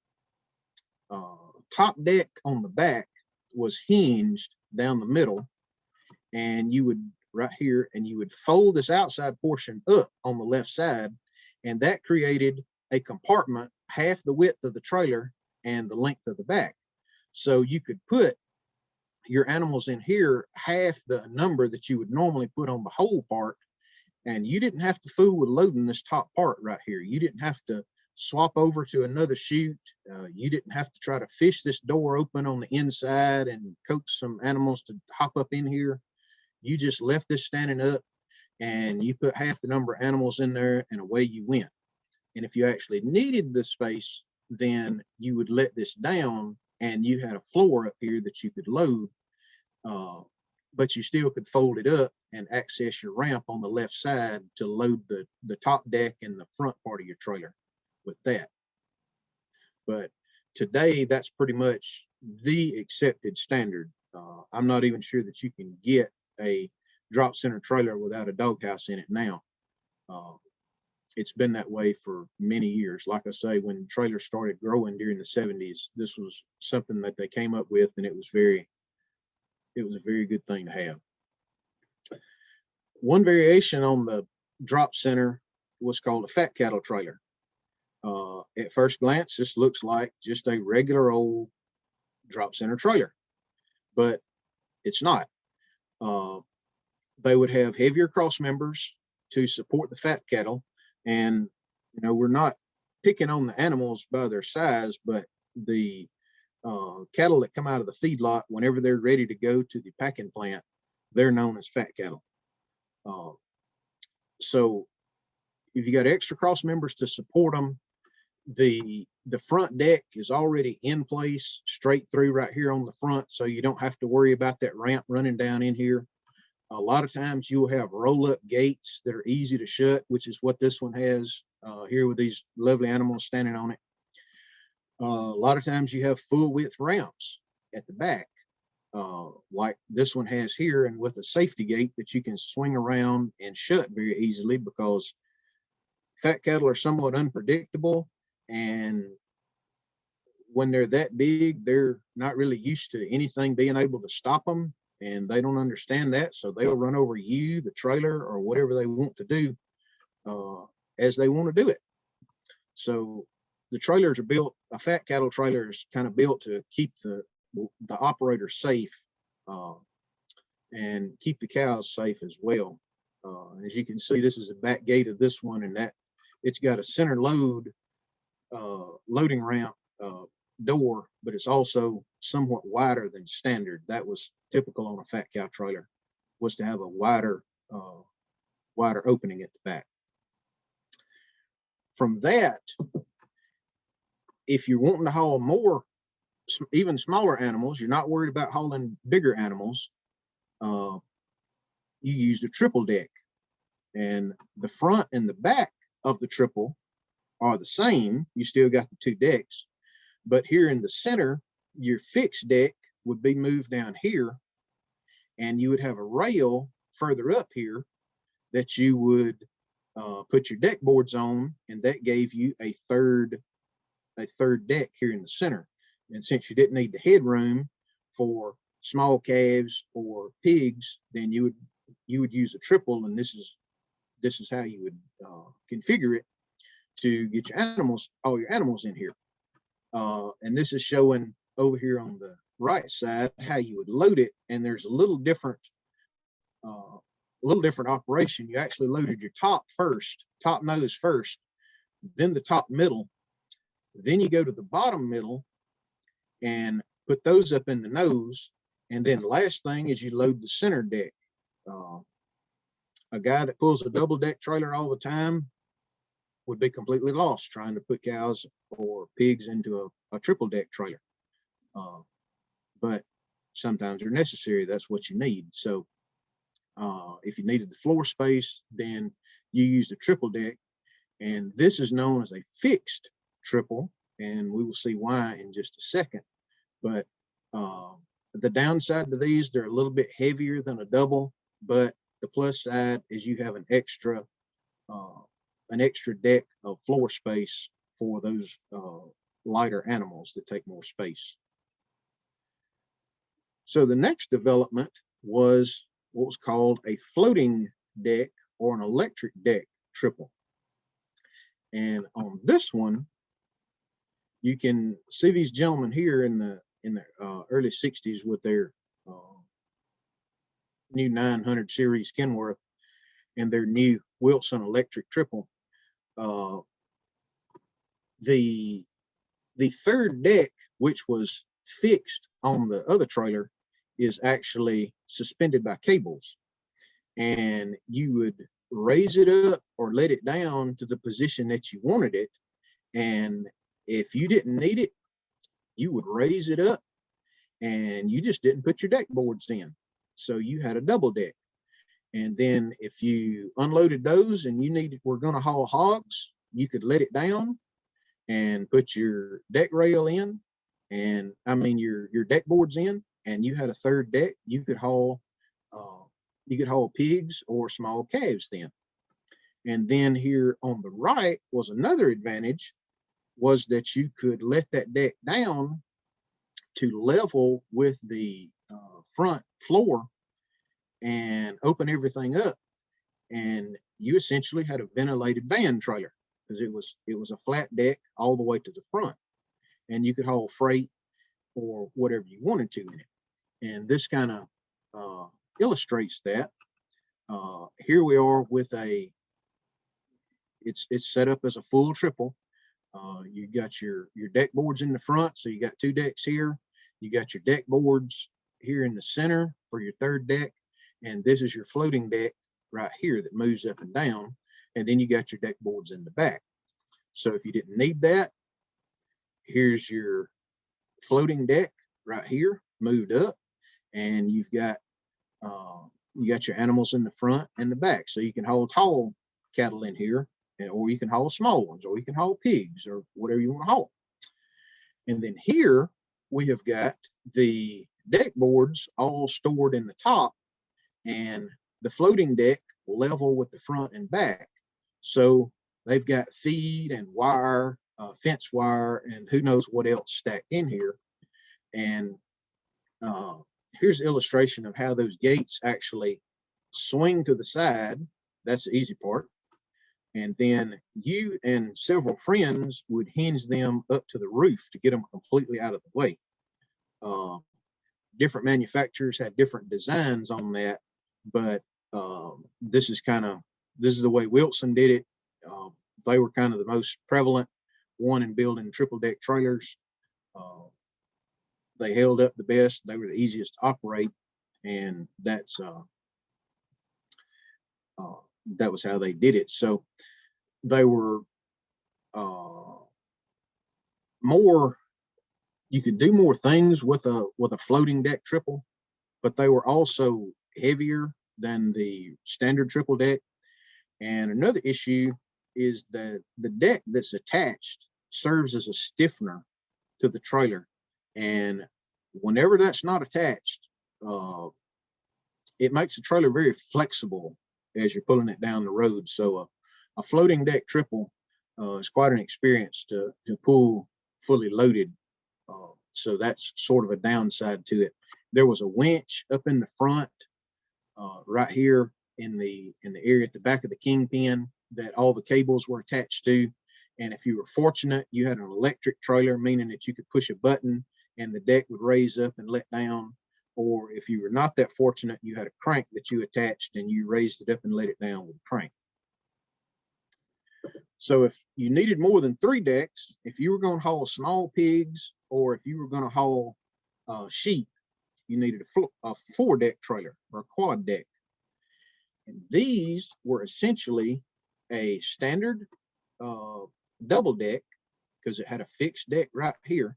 top deck on the back was hinged down the middle, and you would right here, and you would fold this outside portion up on the left side, and that created a compartment half the width of the trailer and the length of the back. So you could put your animals in here half the number that you would normally put on the whole part, and you didn't have to fool with loading this top part right here. You didn't have to swap over to another chute. You didn't have to try to fish this door open on the inside and coax some animals to hop up in here. You just left this standing up and you put half the number of animals in there and away you went. And if you actually needed the space, then you would let this down and you had a floor up here that you could load, but you still could fold it up and access your ramp on the left side to load the top deck and the front part of your trailer with that. But today, that's pretty much the accepted standard. I'm not even sure that you can get a drop center trailer without a doghouse in it now. It's been that way for many years. Like I say, when trailers started growing during the 70s, this was something that they came up with, and it was a very good thing to have. One variation on the drop center was called a fat cattle trailer. At first glance, this looks like just a regular old drop center trailer, but it's not. They would have heavier cross members to support the fat cattle. And, we're not picking on the animals by their size, but the cattle that come out of the feedlot, whenever they're ready to go to the packing plant, they're known as fat cattle. So if you got extra cross members to support them, the front deck is already in place straight through right here on the front, so you don't have to worry about that ramp running down in here. A lot of times you'll have roll-up gates that are easy to shut, which is what this one has here with these lovely animals standing on it. A lot of times you have full width ramps at the back, like this one has here, and with a safety gate that you can swing around and shut very easily, because fat cattle are somewhat unpredictable, and when they're that big, they're not really used to anything being able to stop them, and they don't understand that, so they'll run over you, the trailer, or whatever they want to do as they want to do it. So the trailers are built, a fat cattle trailer is kind of built to keep the operator safe and keep the cows safe as well. As you can see, this is the back gate of this one, and that it's got a center loading ramp door, but it's also somewhat wider than standard. That was typical on a fat cow trailer, was to have a wider opening at the back. From that, if you're wanting to haul more, even smaller animals, you're not worried about hauling bigger animals, you use the triple deck, and the front and the back of the triple are the same. You still got the two decks, but here in the center, your fixed deck would be moved down here, and you would have a rail further up here that you would put your deck boards on, and that gave you a third deck here in the center. And since you didn't need the headroom for small calves or pigs, then you would use a triple, and this is how you would configure it to get all your animals in here. And this is showing over here on the right side how you would load it, and there's a little different operation. You actually loaded your top nose first, then the top middle, then you go to the bottom middle and put those up in the nose, and then last thing is you load the center deck. A guy that pulls a double deck trailer all the time would be completely lost trying to put cows or pigs into a triple deck trailer. But sometimes they're necessary. That's what you need. So if you needed the floor space, then you use the triple deck, and this is known as a fixed triple, and we will see why in just a second. But the downside to these, they're a little bit heavier than a double, but the plus side is you have an extra deck of floor space for those lighter animals that take more space. So the next development was what was called a floating deck or an electric deck triple. And on this one, you can see these gentlemen here in the early 60s with their new 900 series Kenworth and their new Wilson electric triple. the third deck, which was fixed on the other trailer, is actually suspended by cables, and you would raise it up or let it down to the position that you wanted it. And if you didn't need it, you would raise it up, and you just didn't put your deck boards in. So you had a double deck. And then if you unloaded those and we're going to haul hogs, you could let it down and put your deck rail in, and your deck boards in, and you had a third deck. You could haul pigs or small calves then. And then here on the right was another advantage, was that you could let that deck down to level with the front floor and open everything up, and you essentially had a ventilated van trailer, because it was a flat deck all the way to the front, and you could haul freight or whatever you wanted to in it. And this kind of illustrates that. Here we are with it's set up as a full triple. You got your deck boards in the front, so you got two decks here. You got your deck boards here in the center for your third deck, and this is your floating deck right here that moves up and down, and then you got your deck boards in the back. So if you didn't need that, here's your floating deck right here moved up, and you've got your animals in the front and the back, so you can haul tall cattle in here, or you can haul small ones, or you can haul pigs, or whatever you want to haul. And then here we have got the deck boards all stored in the top, and the floating deck level with the front and back. So they've got feed and wire, fence wire, and who knows what else stacked in here. And here's an illustration of how those gates actually swing to the side. That's the easy part. And then you and several friends would hinge them up to the roof to get them completely out of the way. Different manufacturers had different designs on that, but this is the way Wilson did it. They were kind of the most prevalent one in building triple deck trailers. They held up the best. They were the easiest to operate, and that was how they did it. So they were you could do more things with a floating deck triple, but they were also heavier than the standard triple deck. And another issue is that the deck that's attached serves as a stiffener to the trailer, and whenever that's not attached, it makes the trailer very flexible as you're pulling it down the road. So a floating deck triple is quite an experience to pull fully loaded. So that's sort of a downside to it. There was a winch up in the front, right here in the area at the back of the kingpin, that all the cables were attached to. And if you were fortunate, you had an electric trailer, meaning that you could push a button and the deck would raise up and let down. Or if you were not that fortunate, you had a crank that you attached and you raised it up and let it down with a crank. So if you needed more than 3 decks, if you were going to haul small pigs, or if you were going to haul sheep, you needed a 4-deck trailer or a quad deck. And these were essentially a standard double deck, because it had a fixed deck right here,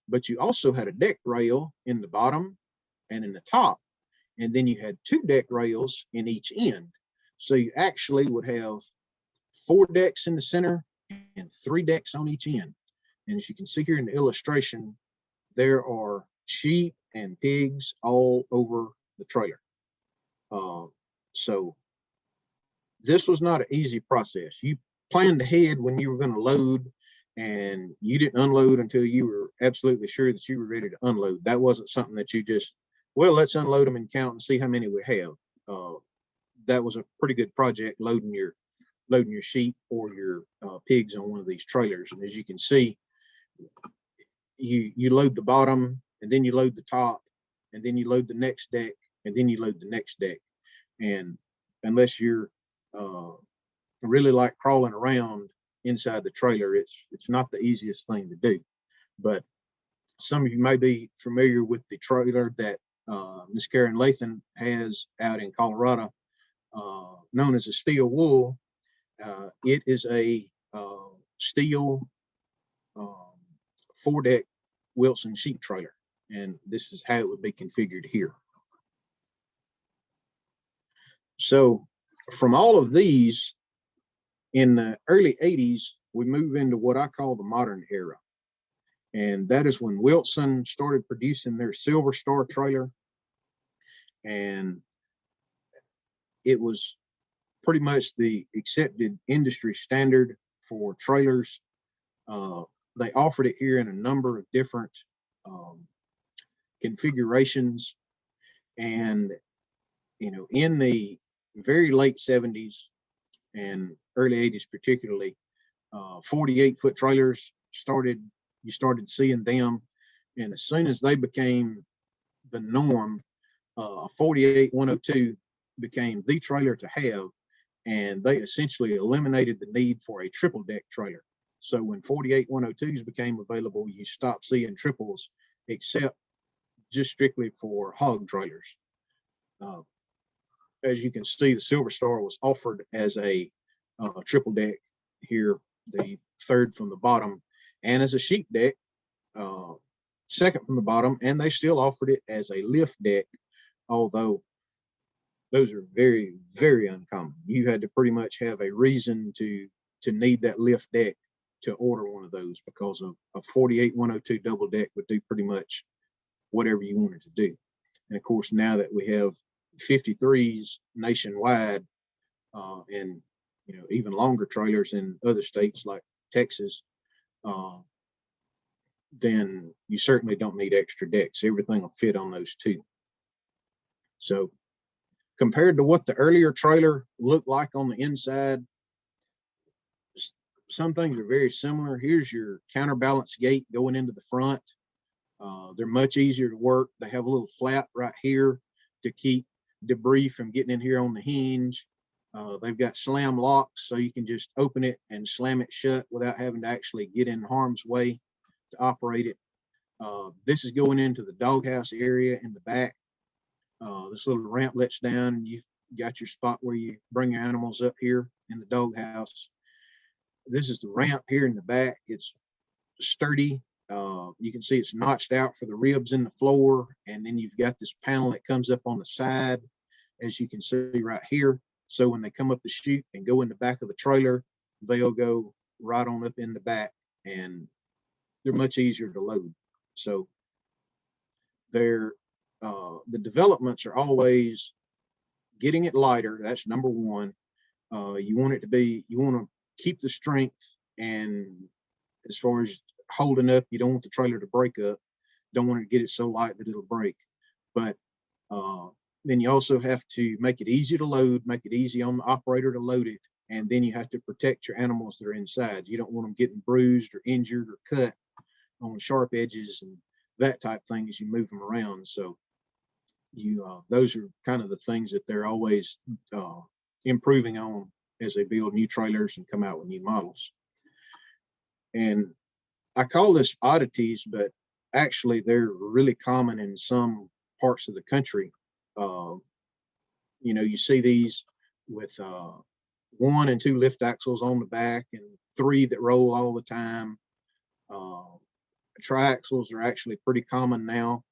but you also had a deck rail in the bottom and in the top, and then you had 2 deck rails in each end. So you actually would have 4 decks in the center and 3 decks on each end. And as you can see here in the illustration, there are sheep and pigs all over the trailer. So this was not an easy process. You planned ahead when you were going to load, and you didn't unload until you were absolutely sure that you were ready to unload. That wasn't something that you just, well, let's unload them and count and see how many we have. That was a pretty good project, loading your sheep or your pigs on one of these trailers. And as you can see, you load the bottom, and then you load the top, and then you load the next deck, and then you load the next deck. And unless you're really like crawling around, inside the trailer. It's not the easiest thing to do, but some of you may be familiar with the trailer that Miss Karen Lathan has out in Colorado, known as a steel wool. It is a steel 4-deck Wilson sheep trailer, and this is how it would be configured here. So from all of these, in the early 80s, we move into what I call the modern era. And that is when Wilson started producing their Silver Star trailer. And it was pretty much the accepted industry standard for trailers. They offered it here in a number of different configurations. And, you know, in the very late 70s and early 80s particularly, 48-foot trailers you started seeing them. And as soon as they became the norm, a 48-102 became the trailer to have, and they essentially eliminated the need for a triple deck trailer. So when 48-102s became available, you stopped seeing triples, except just strictly for hog trailers. As you can see, the Silver Star was offered as a triple deck here, the third from the bottom, and as a sheep deck, second from the bottom, and they still offered it as a lift deck, although those are very, very uncommon. You had to pretty much have a reason to need that lift deck to order one of those, because of a 48-102 double deck would do pretty much whatever you wanted to do. And of course, now that we have 53s nationwide, and you know, even longer trailers in other states like Texas, then you certainly don't need extra decks. Everything will fit on those two. So compared to what the earlier trailer looked like on the inside, some things are very similar. Here's your counterbalance gate going into the front. They're much easier to work. They have a little flap right here to keep debris from getting in here on the hinge. They've got slam locks, so you can just open it and slam it shut without having to actually get in harm's way to operate it. This is going into the doghouse area in the back. This little ramp lets down, and you've got your spot where you bring your animals up here in the doghouse. This is the ramp here in the back. It's sturdy. You can see it's notched out for the ribs in the floor, and then you've got this panel that comes up on the side, as you can see right here. So when they come up the chute and go in the back of the trailer, they'll go right on up in the back, and they're much easier to load. So they're the developments are always getting it lighter. That's number one. You want to keep the strength, and as far as holding up, you don't want the trailer to break up. Don't want to get it so light that it'll break. But then you also have to make it easy to load, make it easy on the operator to load it, and then you have to protect your animals that are inside. You don't want them getting bruised or injured or cut on sharp edges and that type of thing as you move them around. So those are kind of the things that they're always improving on as they build new trailers and come out with new models. And I call this oddities, but actually they're really common in some parts of the country. You know, you see these with 1 and 2 lift axles on the back, and 3 that roll all the time. Triaxles are actually pretty common now,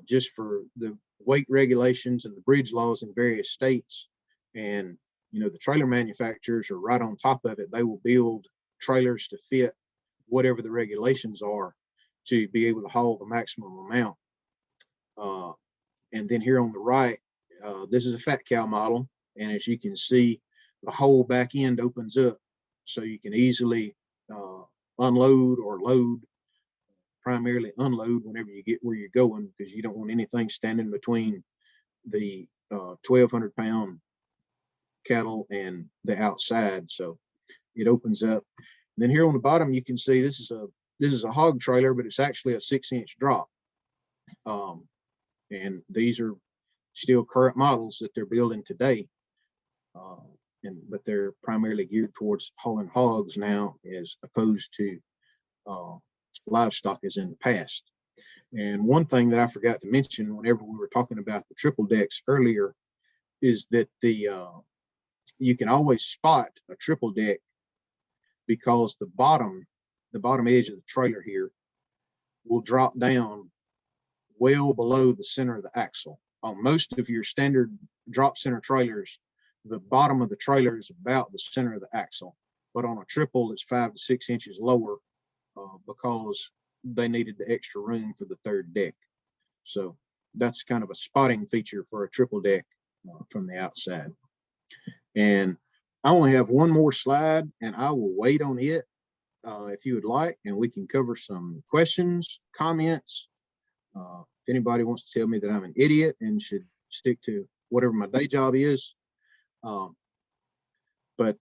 just for the weight regulations and the bridge laws in various states. And you know, the trailer manufacturers are right on top of it. They will build trailers to fit whatever the regulations are to be able to haul the maximum amount. And then here on the right, this is a fat cow model, and as you can see, the whole back end opens up, so you can easily unload or load. Primarily unload whenever you get where you're going, because you don't want anything standing between the 1,200 pound cattle and the outside. So it opens up. And then here on the bottom, you can see this is a hog trailer, but it's actually a 6-inch drop. And these are still current models that they're building today. but they're primarily geared towards hauling hogs now as opposed to livestock as in the past. And one thing that I forgot to mention whenever we were talking about the triple decks earlier is that you can always spot a triple deck because the bottom edge of the trailer here will drop down well below the center of the axle. On most of your standard drop center trailers, the bottom of the trailer is about the center of the axle, but on a triple, it's 5 to 6 inches lower because they needed the extra room for the third deck. So that's kind of a spotting feature for a triple deck from the outside. And I only have one more slide, and I will wait on it if you would like, and we can cover some questions, comments. If anybody wants to tell me that I'm an idiot and should stick to whatever my day job is. But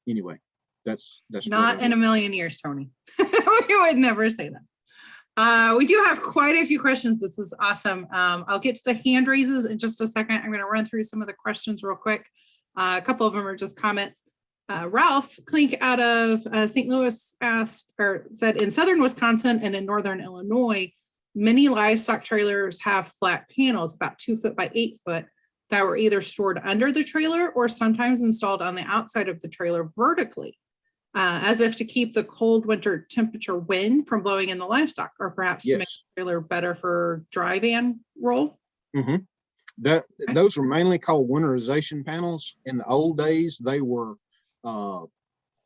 anyway, that's Not in a million years, Tony. We would never say that. We do have quite a few questions. This is awesome. I'll get to the hand raises in just a second. I'm going to run through some of the questions real quick. A couple of them are just comments. Ralph Klink out of St. Louis asked or said, in southern Wisconsin and in northern Illinois, many livestock trailers have flat panels about 2 foot by 8 foot that were either stored under the trailer or sometimes installed on the outside of the trailer vertically, as if to keep the cold winter temperature wind from blowing in the livestock, or perhaps to make the trailer better for dry van roll. Those were mainly called winterization panels. In the old days, they were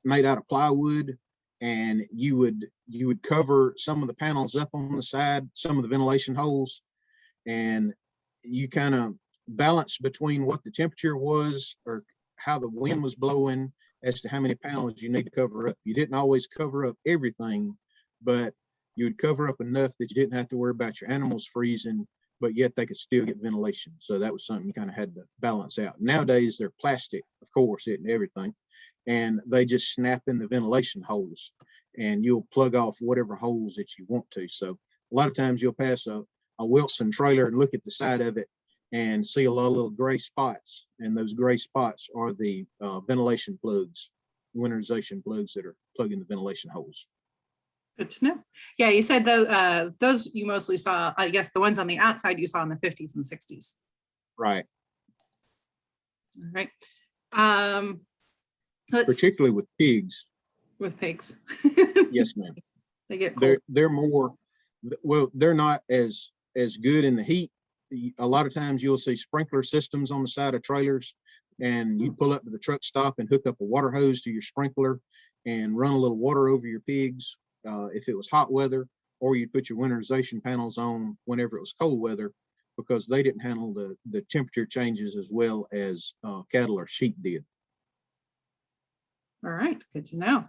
made out of plywood, and you would cover some of the panels up on the side, some of the ventilation holes, and you kind of balance between what the temperature was or how the wind was blowing as to how many panels you need to cover up. You didn't always cover up everything, but you would cover up enough that you didn't have to worry about your animals freezing, but yet they could still get ventilation. So that was something you kind of had to balance out. Nowadays, they're plastic, of course, and everything, and they just snap in the ventilation holes, and you'll plug off whatever holes that you want to. So a lot of times you'll pass a Wilson trailer and look at the side of it and see a lot of little gray spots, and those gray spots are the ventilation plugs, winterization plugs that are plugging the ventilation holes. Good to know. Yeah, you said those you mostly saw, I guess the ones on the outside you saw in the 50s and 60s. Right. All right. Particularly with pigs. With pigs. Yes, ma'am. They get cold. They're more, well, they're not as good in the heat. A lot of times you'll see sprinkler systems on the side of trailers, and you pull up to the truck stop and hook up a water hose to your sprinkler and run a little water over your pigs if it was hot weather, or you'd put your winterization panels on whenever it was cold weather, because they didn't handle the temperature changes as well as cattle or sheep did. All right, good to know.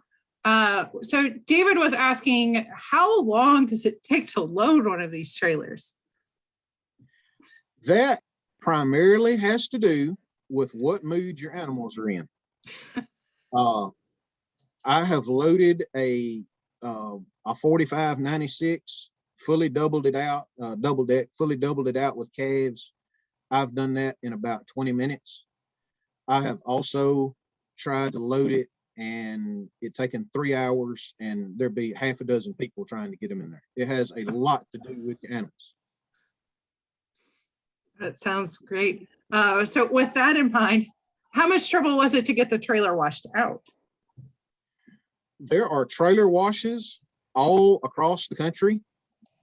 So David was asking, how long does it take to load one of these trailers? That primarily has to do with what mood your animals are in. I have loaded a 4596, fully doubled it out, double deck, fully doubled it out with calves. I've done that in about 20 minutes. I have also tried to load it, and it taken 3 hours, and there'd be half a dozen people trying to get them in there. It has a lot to do with your animals. That sounds great. So with that in mind, how much trouble was it to get the trailer washed out? There are trailer washes all across the country.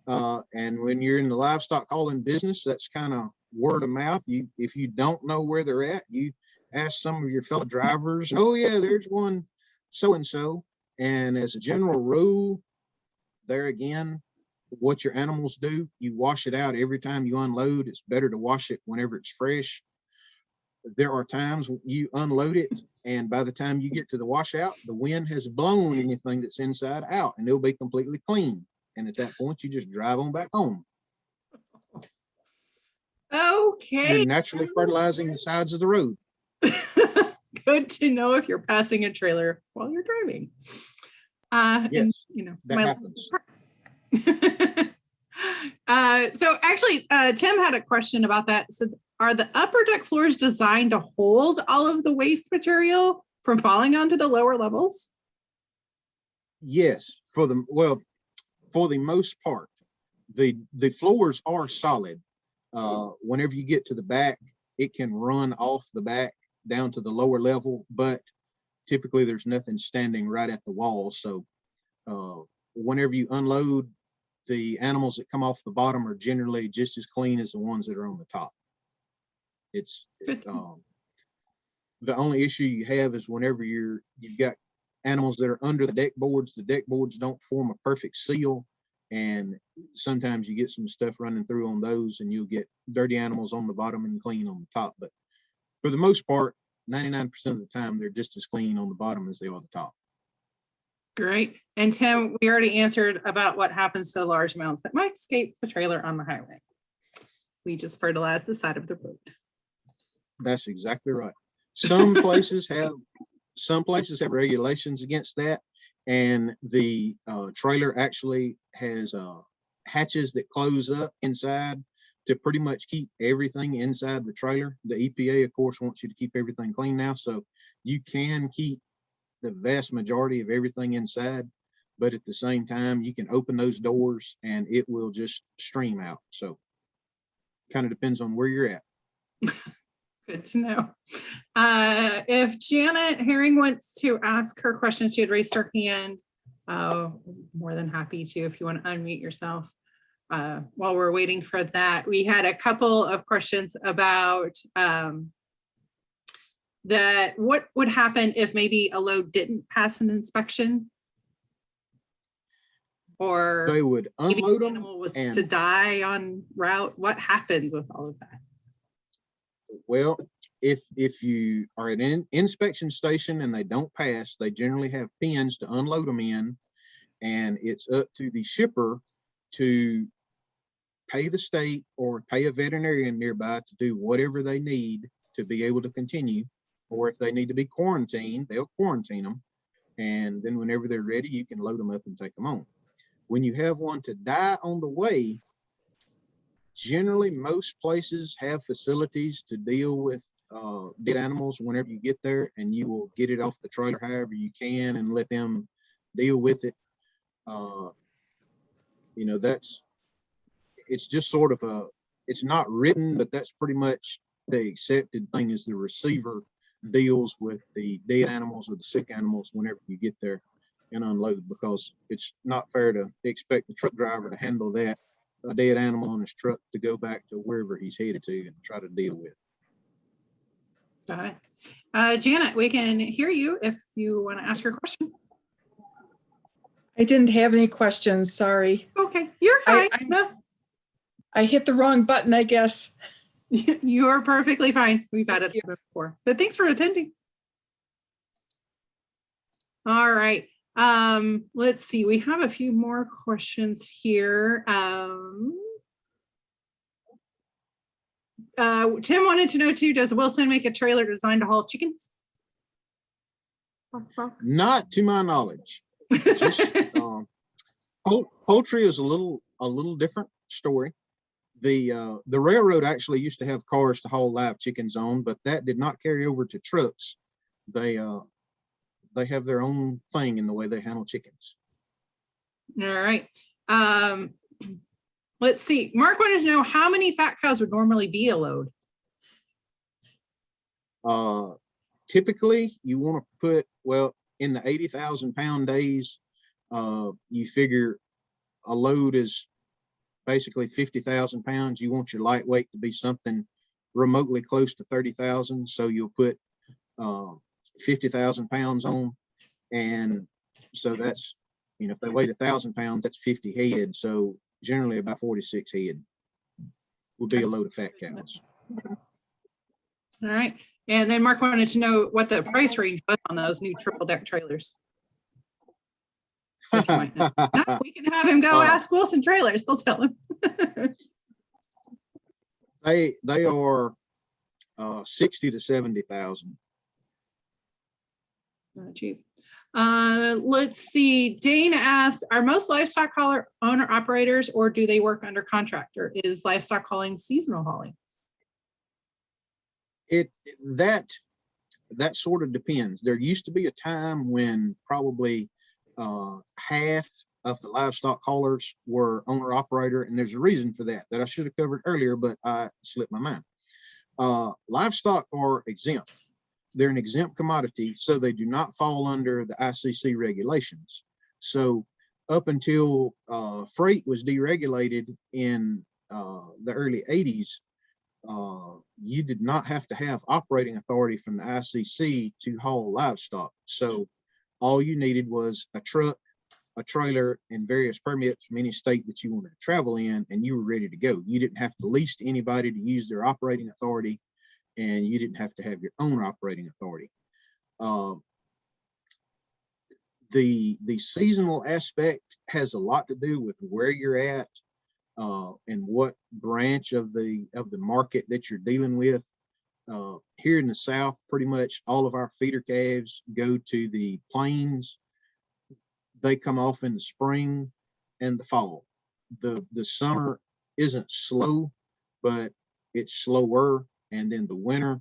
And when you're in the livestock hauling business, that's kind of word of mouth. If you don't know where they're at, you ask some of your fellow drivers, oh yeah, there's one so-and-so. And as a general rule, there again, what your animals do, you wash it out every time you unload. It's better to wash it whenever it's fresh. There are times you unload it, and by the time you get to the washout, the wind has blown anything that's inside out, and it'll be completely clean. And at that point, you just drive on back home. Okay. You're naturally fertilizing the sides of the road. Good to know if you're passing a trailer while you're driving. Yes, and you know, that happens. So actually, Tim had a question about that. So are the upper deck floors designed to hold all of the waste material from falling onto the lower levels? Yes, for the most part, the floors are solid. Whenever you get to the back, it can run off the back down to the lower level, but typically there's nothing standing right at the wall. So whenever you unload, the animals that come off the bottom are generally just as clean as the ones that are on the top. It's the only issue you have is whenever you've got animals that are under the deck boards don't form a perfect seal, and sometimes you get some stuff running through on those, and you'll get dirty animals on the bottom and clean on the top. But for the most part, 99% of the time, they're just as clean on the bottom as they are the top. Great. And Tim, we already answered about what happens to large amounts that might escape the trailer on the highway. We just fertilize the side of the road. That's exactly right. Some places have regulations against that, and the trailer actually has hatches that close up inside to pretty much keep everything inside the trailer. The EPA, of course, wants you to keep everything clean now, so you can keep the vast majority of everything inside, but at the same time, you can open those doors and it will just stream out. So kind of depends on where you're at. Good to know. If Janet Herring wants to ask her question, she had raised her hand. More than happy to, if you want to unmute yourself. While we're waiting for that, we had a couple of questions about that what would happen if maybe a load didn't pass an inspection, or they would unload the them animal was to die on route. What happens with all of that? Well, if you are at an inspection station and they don't pass, they generally have pins to unload them in, and it's up to the shipper to pay the state or pay a veterinarian nearby to do whatever they need to be able to continue. Or if they need to be quarantined, they'll quarantine them. And then whenever they're ready, you can load them up and take them on. When you have one to die on the way, generally most places have facilities to deal with dead animals whenever you get there, and you will get it off the trailer however you can and let them deal with it. You know, it's just sort of it's not written, but that's pretty much the accepted thing, is the receiver deals with the dead animals or the sick animals whenever you get there and unload, because it's not fair to expect the truck driver to handle that, a dead animal on his truck, to go back to wherever he's headed to and try to deal with. Got it. Janet, we can hear you if you want to ask your question. I didn't have any questions, sorry. Okay, you're fine. I hit the wrong button, I guess. You're perfectly fine. We've had it before, but thanks for attending. All right. Let's see. We have a few more questions here. Tim wanted to know too, does Wilson make a trailer designed to haul chickens? Not to my knowledge. Just, poultry is a little different story. The railroad actually used to have cars to haul live chickens on, but that did not carry over to trucks. They have their own thing in the way they handle chickens. All right. Let's see. Mark wanted to know how many fat cows would normally be a load. Typically, you want to put, well, in the 80,000 pound days, you figure a load is basically 50,000 pounds. You want your lightweight to be something remotely close to 30,000. So you'll put 50,000 pounds on. And so that's, you know, if they weighed 1,000 pounds, that's 50 head. So generally about 46 head would be a load of fat cows. All right. And then Mark wanted to know what the price range was on those new triple deck trailers. No, we can have him go ask Wilson Trailers. They'll tell him. They are 60 to 70,000. Not cheap. Let's see. Dane asked, are most livestock hauler owner operators, or do they work under contract, or is livestock hauling seasonal hauling? That sort of depends. There used to be a time when probably half of the livestock haulers were owner operator, and there's a reason for that I should have covered earlier, but I slipped my mind. Livestock are exempt. They're an exempt commodity, so they do not fall under the ICC regulations. So up until freight was deregulated in the early 80s, you did not have to have operating authority from the ICC to haul livestock. So all you needed was a truck, a trailer, and various permits from any state that you wanted to travel in, and you were ready to go. You didn't have to lease to anybody to use their operating authority, and you didn't have to have your own operating authority. The seasonal aspect has a lot to do with where you're at and what branch of the market that you're dealing with. Here in the South, pretty much all of our feeder calves go to the plains. They come off in the spring and the fall. The summer isn't slow, but it's slower. And then the winter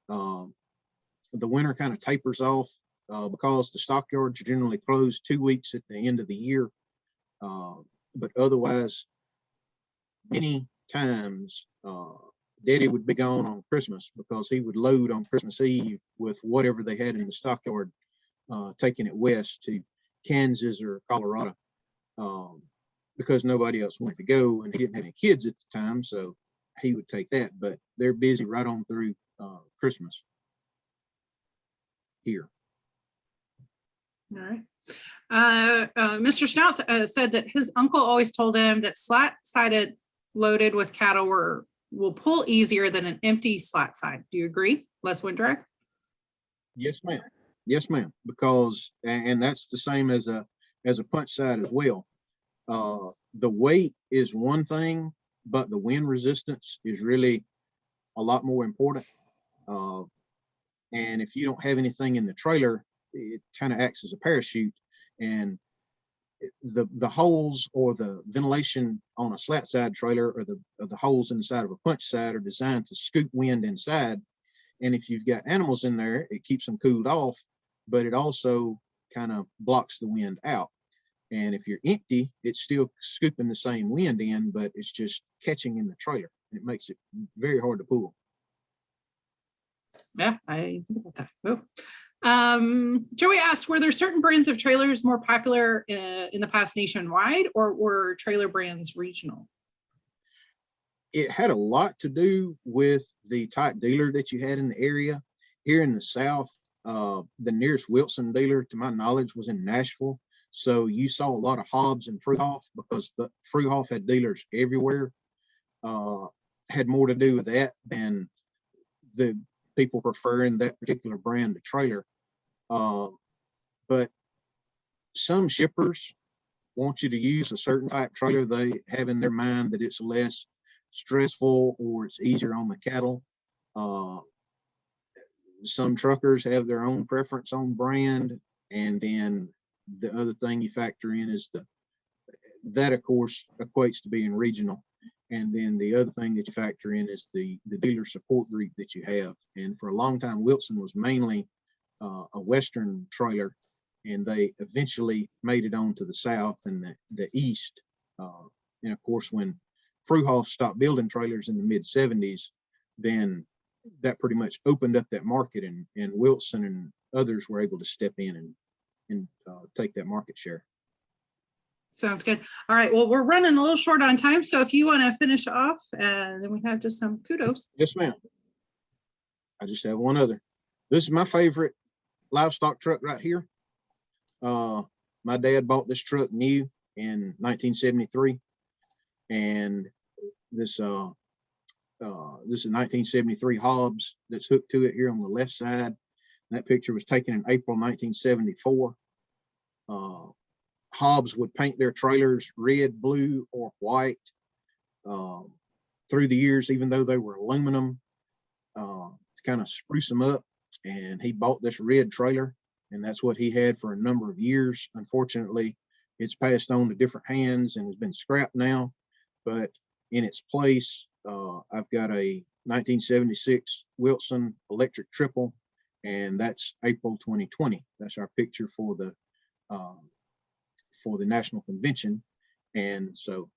kind of tapers off because the stockyards are generally closed 2 weeks at the end of the year. But otherwise, many times Daddy would be gone on Christmas because he would load on Christmas Eve with whatever they had in the stockyard, taking it west to Kansas or Colorado, because nobody else wanted to go, and he didn't have any kids at the time, so he would take that. But they're busy right on through Christmas here. All right. Mr. Schnauz said that his uncle always told him that slat-sided loaded with cattle will pull easier than an empty slat side. Do you agree? Less wind drag? Yes, ma'am. Yes, ma'am. Because, and that's the same as a punch side as well. The weight is one thing, but the wind resistance is really a lot more important. And if you don't have anything in the trailer, it kind of acts as a parachute, and the holes or the ventilation on a slat side trailer or the holes in the side of a punch side are designed to scoop wind inside. And if you've got animals in there, it keeps them cooled off, but it also kind of blocks the wind out. And if you're empty, it's still scooping the same wind in, but it's just catching in the trailer, and it makes it very hard to pull. Yeah, I think about that. Oh. Joey asked, were there certain brands of trailers more popular in the past nationwide, or were trailer brands regional? It had a lot to do with the type dealer that you had in the area. Here in the South, the nearest Wilson dealer, to my knowledge, was in Nashville. So you saw a lot of Hobbs and Fruhoff because the Fruhoff had dealers everywhere. Had more to do with that than the people preferring that particular brand of trailer. But some shippers want you to use a certain type trailer. They have in their mind that it's less stressful or it's easier on the cattle. Some truckers have their own preference on brand, and then the other thing you factor in is that of course equates to being regional. And then the other thing that you factor in is the dealer support group that you have. And for a long time, Wilson was mainly a Western trailer, and they eventually made it on to the South and the East. And of course, when Fruhoff stopped building trailers in the mid-70s, then that pretty much opened up that market, and Wilson and others were able to step in and take that market share. Sounds good. All right. Well, we're running a little short on time, so if you want to finish off, and then we have just some kudos. Yes, ma'am. I just have one other. This is my favorite livestock truck right here. My dad bought this truck new in 1973, and this is a 1973 Hobbs that's hooked to it here on the left side. That picture was taken in April 1974. Hobbs would paint their trailers red, blue, or white through the years, even though they were aluminum, to kind of spruce them up. And he bought this red trailer, and that's what he had for a number of years. Unfortunately, it's passed on to different hands and has been scrapped now. But in its place, I've got a 1976 Wilson electric triple, and that's April 2020. That's our picture for the national convention. And so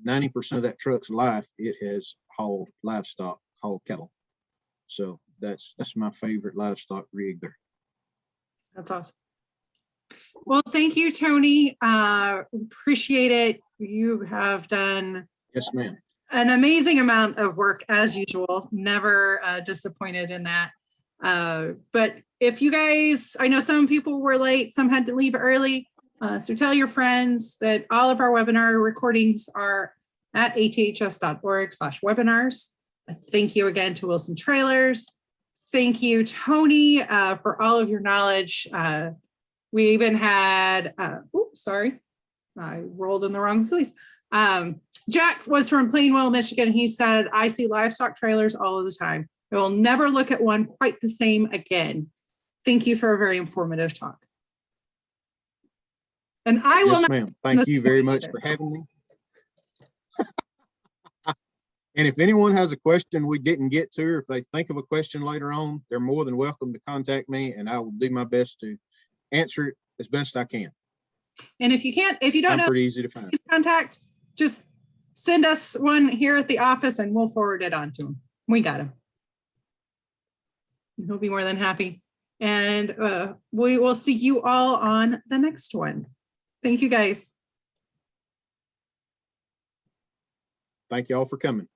90% of that truck's life, it has hauled livestock, hauled cattle. So that's my favorite livestock rig there. That's awesome. Well, thank you, Tony. Appreciate it. You have done Yes, ma'am. an amazing amount of work as usual. Never disappointed in that. But if you guys, I know some people were late, some had to leave early. So tell your friends that all of our webinar recordings are at aths.org/webinars. Thank you again to Wilson Trailers. Thank you, Tony, for all of your knowledge. We even had, oops, sorry, I rolled in the wrong place. Jack was from Plainwell, Michigan. He said, I see livestock trailers all of the time. I will never look at one quite the same again. Thank you for a very informative talk. And I will Yes, not. ma'am. Thank you very much for having me. And if anyone has a question we didn't get to, or if they think of a question later on, they're more than welcome to contact me, and I will do my best to answer it as best I can. And if you can't, if you don't I'm know, pretty easy to find. please contact, just send us one here at the office and we'll forward it on to him. We got him. He'll be more than happy. And we will see you all on the next one. Thank you, guys. Thank you all for coming.